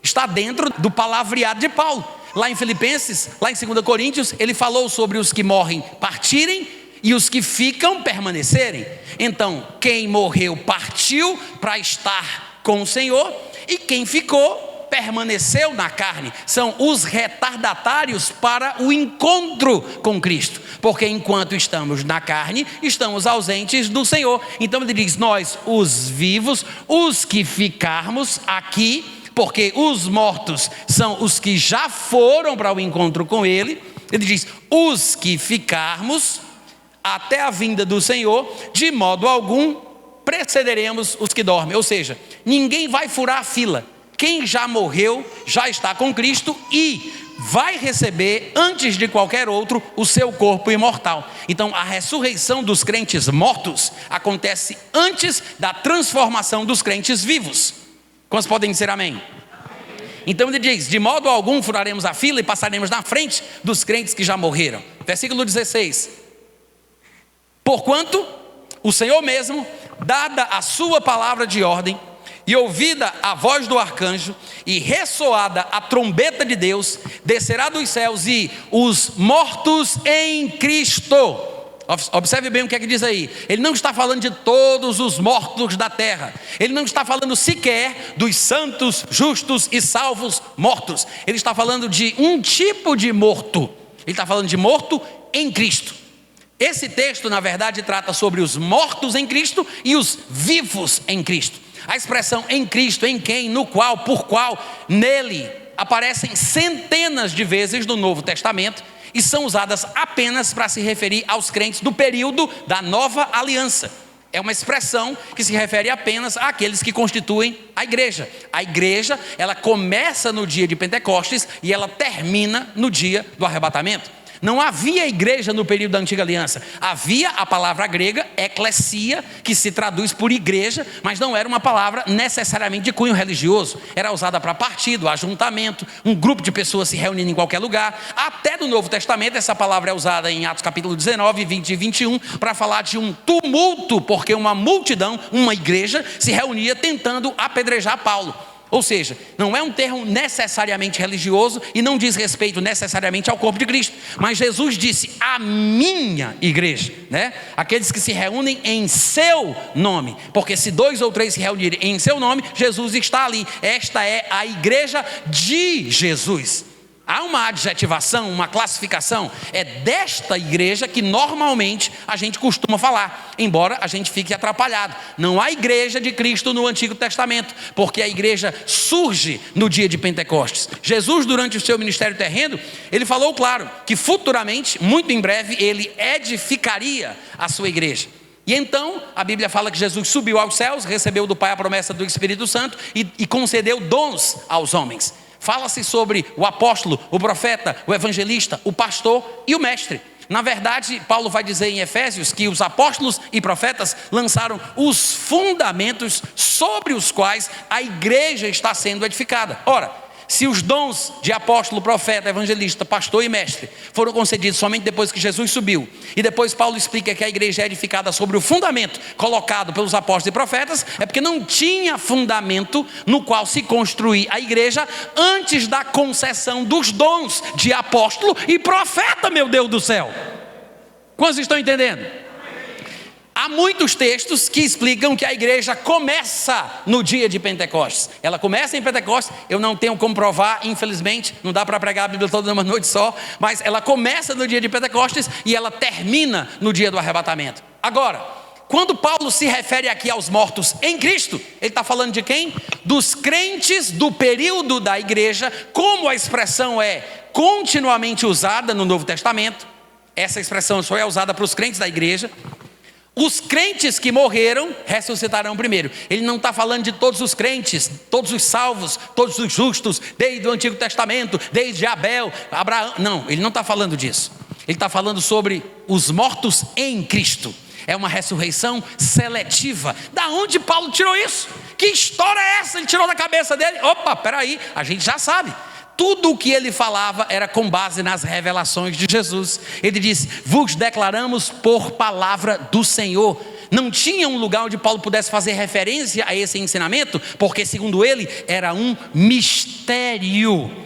S1: Está dentro do palavreado de Paulo. Lá em Filipenses, lá em 2 Coríntios, ele falou sobre os que morrem partirem e os que ficam permanecerem. Então, quem morreu partiu para estar com o Senhor, e quem ficou permaneceu na carne. São os retardatários para o encontro com Cristo, porque enquanto estamos na carne, estamos ausentes do Senhor. Então ele diz: nós, os vivos, os que ficarmos aqui, porque os mortos são os que já foram para o encontro com ele. Ele diz: os que ficarmos até a vinda do Senhor, de modo algum precederemos os que dormem. Ou seja, ninguém vai furar a fila. Quem já morreu já está com Cristo e vai receber, antes de qualquer outro, o seu corpo imortal. Então a ressurreição dos crentes mortos acontece antes da transformação dos crentes vivos. Quantos podem dizer amém? Então ele diz: de modo algum furaremos a fila e passaremos na frente dos crentes que já morreram. Versículo 16: porquanto o Senhor mesmo, dada a sua palavra de ordem, e ouvida a voz do arcanjo, e ressoada a trombeta de Deus, descerá dos céus, e os mortos em Cristo. Observe bem o que é que diz aí. Ele não está falando de todos os mortos da terra. Ele não está falando sequer dos santos, justos e salvos mortos. Ele está falando de um tipo de morto. Ele está falando de morto em Cristo. Esse texto, na verdade, trata sobre os mortos em Cristo e os vivos em Cristo. A expressão em Cristo, em quem, no qual, por qual, nele, aparecem centenas de vezes no Novo Testamento e são usadas apenas para se referir aos crentes do período da Nova Aliança. É uma expressão que se refere apenas àqueles que constituem a igreja. A igreja, ela começa no dia de Pentecostes e ela termina no dia do arrebatamento. Não havia igreja no período da antiga aliança. Havia a palavra grega, eclesia, que se traduz por igreja, mas não era uma palavra necessariamente de cunho religioso. Era usada para partido, ajuntamento, um grupo de pessoas se reunindo em qualquer lugar. Até no Novo Testamento essa palavra é usada em Atos capítulo 19, 20 e 21, para falar de um tumulto, porque uma multidão, uma igreja, se reunia tentando apedrejar Paulo. Ou seja, não é um termo necessariamente religioso e não diz respeito necessariamente ao corpo de Cristo. Mas Jesus disse, a minha igreja, né? Aqueles que se reúnem em seu nome. Porque se 2 ou 3 se reunirem em seu nome, Jesus está ali. Esta é a igreja de Jesus. Há uma adjetivação, uma classificação, é desta igreja que normalmente a gente costuma falar, embora a gente fique atrapalhado. Não há igreja de Cristo no Antigo Testamento, porque a igreja surge no dia de Pentecostes. Jesus, durante o seu ministério terreno, ele falou claro, que futuramente, muito em breve, ele edificaria a sua igreja. E então, a Bíblia fala que Jesus subiu aos céus, recebeu do Pai a promessa do Espírito Santo e concedeu dons aos homens. Fala-se sobre o apóstolo, o profeta, o evangelista, o pastor e o mestre. Na verdade, Paulo vai dizer em Efésios que os apóstolos e profetas lançaram os fundamentos sobre os quais a igreja está sendo edificada. Ora, se os dons de apóstolo, profeta, evangelista, pastor e mestre foram concedidos somente depois que Jesus subiu, e depois Paulo explica que a igreja é edificada sobre o fundamento colocado pelos apóstolos e profetas, é porque não tinha fundamento no qual se construir a igreja antes da concessão dos dons de apóstolo e profeta, meu Deus do céu. Quantos estão entendendo? Há muitos textos que explicam que a igreja começa no dia de Pentecostes. Ela começa em Pentecostes, eu não tenho como provar, infelizmente, não dá para pregar a Bíblia toda numa noite só, mas ela começa no dia de Pentecostes e ela termina no dia do arrebatamento. Agora, quando Paulo se refere aqui aos mortos em Cristo, ele está falando de quem? Dos crentes do período da igreja, como a expressão é continuamente usada no Novo Testamento. Essa expressão só é usada para os crentes da igreja. Os crentes que morreram ressuscitarão primeiro. Ele não está falando de todos os crentes, todos os salvos, todos os justos, desde o Antigo Testamento, desde Abel, Abraão. Não, ele não está falando disso. Ele está falando sobre os mortos em Cristo. É uma ressurreição seletiva. Da onde Paulo tirou isso? Que história é essa? Ele tirou da cabeça dele? Opa, peraí, a gente já sabe. Tudo o que ele falava era com base nas revelações de Jesus. Ele disse, vos declaramos por palavra do Senhor. Não tinha um lugar onde Paulo pudesse fazer referência a esse ensinamento, porque segundo ele, era um mistério.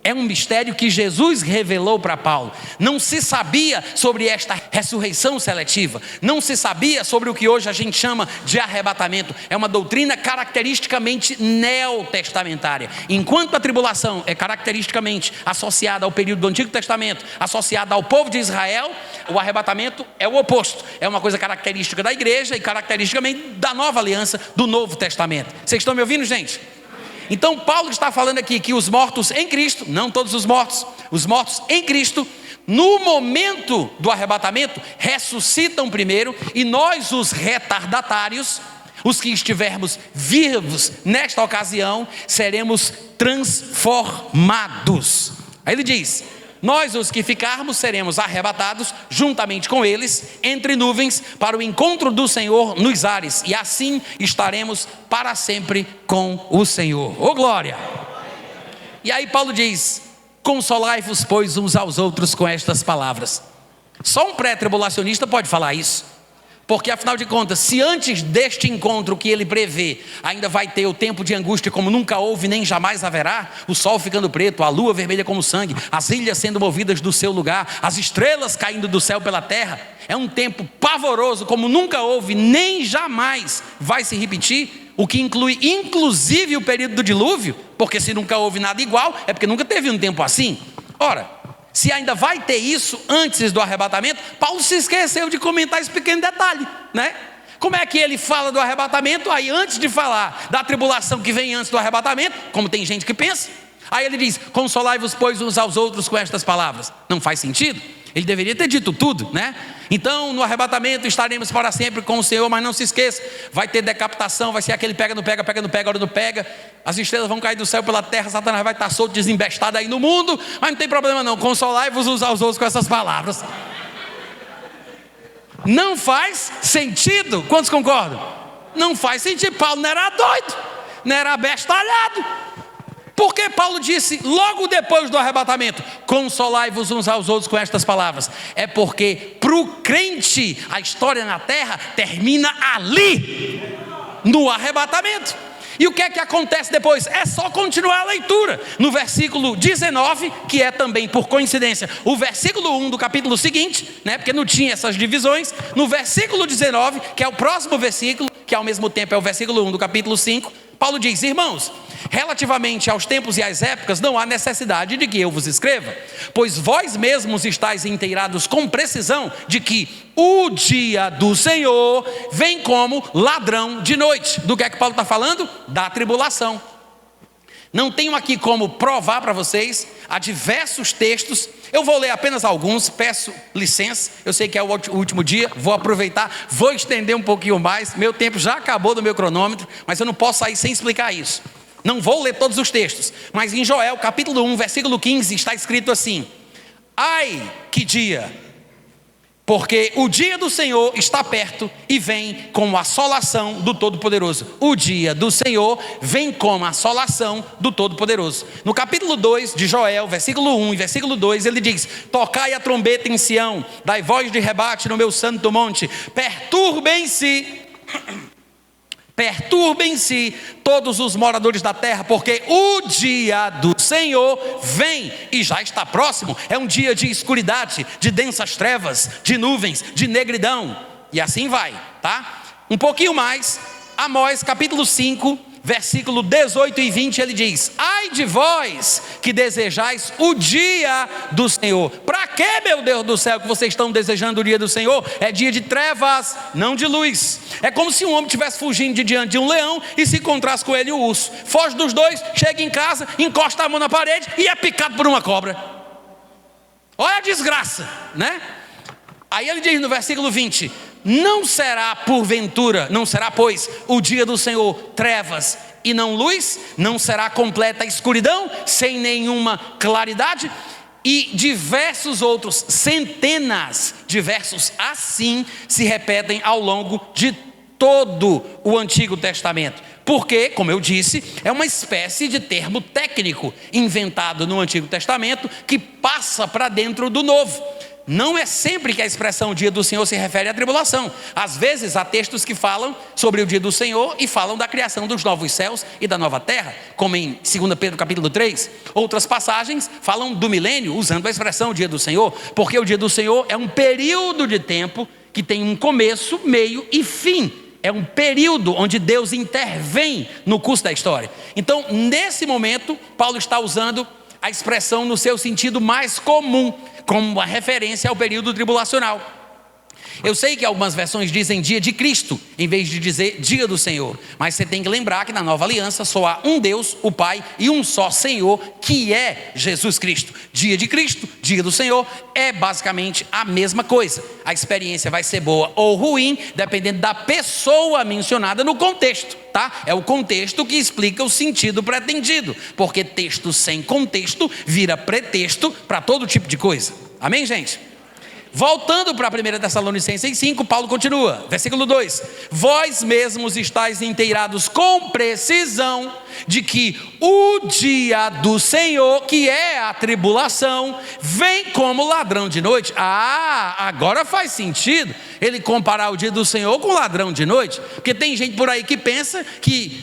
S1: É um mistério que Jesus revelou para Paulo. Não se sabia sobre esta ressurreição seletiva. Não se sabia sobre o que hoje a gente chama de arrebatamento. É uma doutrina caracteristicamente neotestamentária. Enquanto a tribulação é caracteristicamente associada ao período do Antigo Testamento, associada ao povo de Israel, o arrebatamento é o oposto. É uma coisa característica da igreja e caracteristicamente da nova aliança do Novo Testamento. Vocês estão me ouvindo, gente? Então Paulo está falando aqui que os mortos em Cristo, não todos os mortos em Cristo, no momento do arrebatamento, ressuscitam primeiro, e nós os retardatários, os que estivermos vivos nesta ocasião, seremos transformados. Aí ele diz, nós os que ficarmos seremos arrebatados juntamente com eles entre nuvens para o encontro do Senhor nos ares, e assim estaremos para sempre com o Senhor. Ô glória! E aí Paulo diz, consolai-vos pois uns aos outros com estas palavras. Só um pré-tribulacionista pode falar isso. Porque afinal de contas, se antes deste encontro que ele prevê, ainda vai ter o tempo de angústia como nunca houve nem jamais haverá, o sol ficando preto, a lua vermelha como sangue, as ilhas sendo movidas do seu lugar, as estrelas caindo do céu pela terra, é um tempo pavoroso como nunca houve, nem jamais vai se repetir, o que inclui inclusive o período do dilúvio, porque se nunca houve nada igual, é porque nunca teve um tempo assim. Ora, se ainda vai ter isso antes do arrebatamento, Paulo se esqueceu de comentar esse pequeno detalhe, né? Como é que ele fala do arrebatamento, aí antes de falar da tribulação que vem antes do arrebatamento, como tem gente que pensa, aí ele diz, consolai-vos pois uns aos outros com estas palavras. Não faz sentido? Ele deveria ter dito tudo, né? Então no arrebatamento estaremos para sempre com o Senhor, mas não se esqueça, vai ter decapitação, vai ser aquele pega, não pega, pega, não pega, hora não pega, as estrelas vão cair do céu pela terra, Satanás vai estar solto, desembestado aí no mundo, mas não tem problema não, consolai-vos uns aos outros com essas palavras. Não faz sentido, quantos concordam? Não faz sentido, Paulo não era doido, não era abestalhado. Porque Paulo disse logo depois do arrebatamento, consolai-vos uns aos outros com estas palavras? É porque para o crente a história na terra termina ali, no arrebatamento. E o que é que acontece depois? É só continuar a leitura. No versículo 19, que é também, por coincidência, o versículo 1 do capítulo seguinte, né, porque não tinha essas divisões. No versículo 19, que é o próximo versículo, que ao mesmo tempo é o versículo 1 do capítulo 5, Paulo diz: irmãos, relativamente aos tempos e às épocas, não há necessidade de que eu vos escreva, pois vós mesmos estáis inteirados com precisão de que o dia do Senhor vem como ladrão de noite. Do que é que Paulo está falando? Da tribulação. Não tenho aqui como provar para vocês, há diversos textos, eu vou ler apenas alguns, peço licença, eu sei que é o último dia, vou aproveitar, vou estender um pouquinho mais, meu tempo já acabou do meu cronômetro, mas eu não posso sair sem explicar isso. Não vou ler todos os textos, mas em Joel, capítulo 1, versículo 15, está escrito assim: ai, que dia! Porque o dia do Senhor está perto e vem como assolação do Todo-Poderoso. O dia do Senhor vem como assolação do Todo-Poderoso. No capítulo 2 de Joel, versículo 1 e versículo 2, ele diz: tocai a trombeta em Sião, dai voz de rebate no meu santo monte, perturbem-se todos os moradores da terra, porque o dia do Senhor vem e já está próximo. É um dia de escuridade, de densas trevas, de nuvens, de negridão, e assim vai, tá? Um pouquinho mais, Amós capítulo 5, versículo 18 e 20, ele diz: ai de vós que desejais o dia do Senhor. Para que, meu Deus do céu, que vocês estão desejando o dia do Senhor? É dia de trevas, não de luz. É como se um homem estivesse fugindo de diante de um leão e se encontrasse com ele o urso. Foge dos dois, chega em casa, encosta a mão na parede e é picado por uma cobra. Olha a desgraça, né? Aí ele diz no versículo 20: não será porventura, não será pois o dia do Senhor trevas e não luz? Não será completa escuridão, sem nenhuma claridade? E diversos outros, centenas de versos assim se repetem ao longo de todo o Antigo Testamento. Porque, como eu disse, é uma espécie de termo técnico inventado no Antigo Testamento que passa para dentro do Novo. Não é sempre que a expressão dia do Senhor se refere à tribulação. Às vezes há textos que falam sobre o dia do Senhor e falam da criação dos novos céus e da nova terra, como em 2 Pedro capítulo 3. Outras passagens falam do milênio, usando a expressão dia do Senhor, porque o dia do Senhor é um período de tempo que tem um começo, meio e fim. É um período onde Deus intervém no curso da história. Então, nesse momento, Paulo está usando a expressão no seu sentido mais comum, como uma referência ao período tribulacional. Eu sei que algumas versões dizem dia de Cristo, em vez de dizer dia do Senhor. Mas você tem que lembrar que na nova aliança só há um Deus, o Pai, e um só Senhor, que é Jesus Cristo. Dia de Cristo, dia do Senhor, é basicamente a mesma coisa. A experiência vai ser boa ou ruim, dependendo da pessoa mencionada no contexto, tá? É o contexto que explica o sentido pretendido, porque texto sem contexto vira pretexto para todo tipo de coisa. Amém, gente? Voltando para 1 Tessalonicenses 5, Paulo continua, versículo 2: vós mesmos estáis inteirados com precisão de que o dia do Senhor, que é a tribulação, vem como ladrão de noite. Agora faz sentido ele comparar o dia do Senhor com o ladrão de noite, porque tem gente por aí que pensa que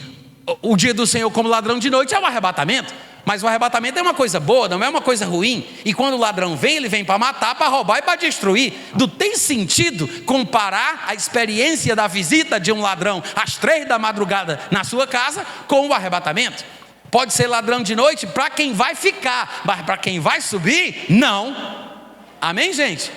S1: o dia do Senhor como ladrão de noite é um arrebatamento. Mas o arrebatamento é uma coisa boa, não é uma coisa ruim. E quando o ladrão vem, ele vem para matar, para roubar e para destruir. Não tem sentido comparar a experiência da visita de um ladrão às 3 da madrugada na sua casa com o arrebatamento. Pode ser ladrão de noite para quem vai ficar, mas para quem vai subir, não. Amém, gente?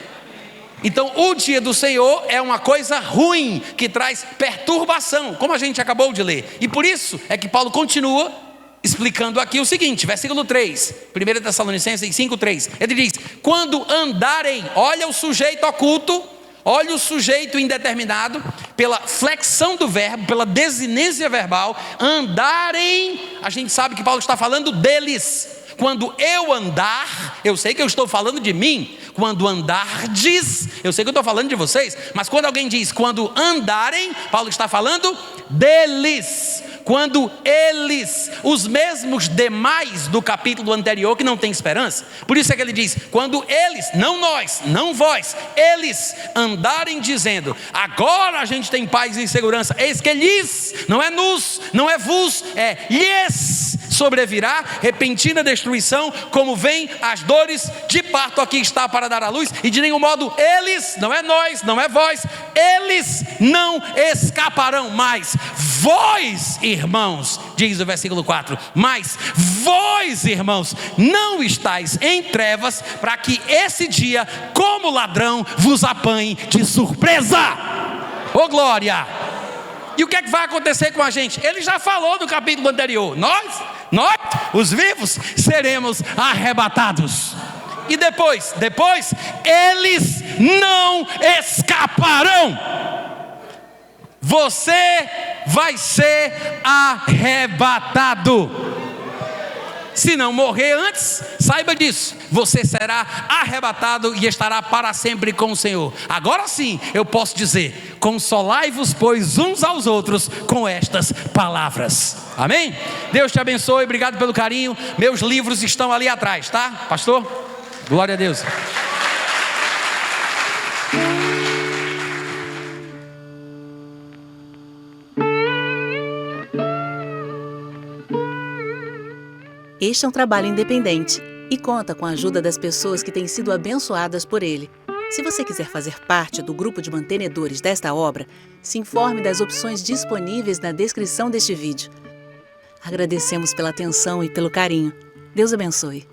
S1: Então o dia do Senhor é uma coisa ruim, que traz perturbação, como a gente acabou de ler. E por isso é que Paulo continua explicando aqui o seguinte, versículo 3, 1 Tessalonicenses 5:3, ele diz: quando andarem, olha o sujeito oculto, olha o sujeito indeterminado, pela flexão do verbo, pela desinência verbal, andarem, a gente sabe que Paulo está falando deles. Quando eu andar, eu sei que eu estou falando de mim. Quando andardes, eu sei que eu estou falando de vocês. Mas quando alguém diz quando andarem, Paulo está falando deles. quando eles, os mesmos demais do capítulo anterior que não tem esperança, por isso é que ele diz, quando eles, não nós, não vós, eles andarem dizendo, agora a gente tem paz e segurança, eis que lhes, não é nos, não é vos, é lhes sobrevirá repentina destruição, como vem as dores de parto. Aqui está para dar à luz, e de nenhum modo eles, não é nós, não é vós, eles não escaparão mais. Vós, irmãos, diz o versículo 4, mas vós, irmãos, não estáis em trevas, para que esse dia, como ladrão, vos apanhe de surpresa. Ô glória! E o que é que vai acontecer com a gente? Ele já falou no capítulo anterior, nós, os vivos, seremos arrebatados. E depois, eles não escaparão. Você vai ser arrebatado. Se não morrer antes, saiba disso, você será arrebatado e estará para sempre com o Senhor. Agora sim, eu posso dizer, consolai-vos, pois, uns aos outros com estas palavras. Amém? Deus te abençoe, obrigado pelo carinho. Meus livros estão ali atrás, tá, pastor? Glória a Deus.
S2: Este é um trabalho independente e conta com a ajuda das pessoas que têm sido abençoadas por ele. Se você quiser fazer parte do grupo de mantenedores desta obra, se informe das opções disponíveis na descrição deste vídeo. Agradecemos pela atenção e pelo carinho. Deus abençoe.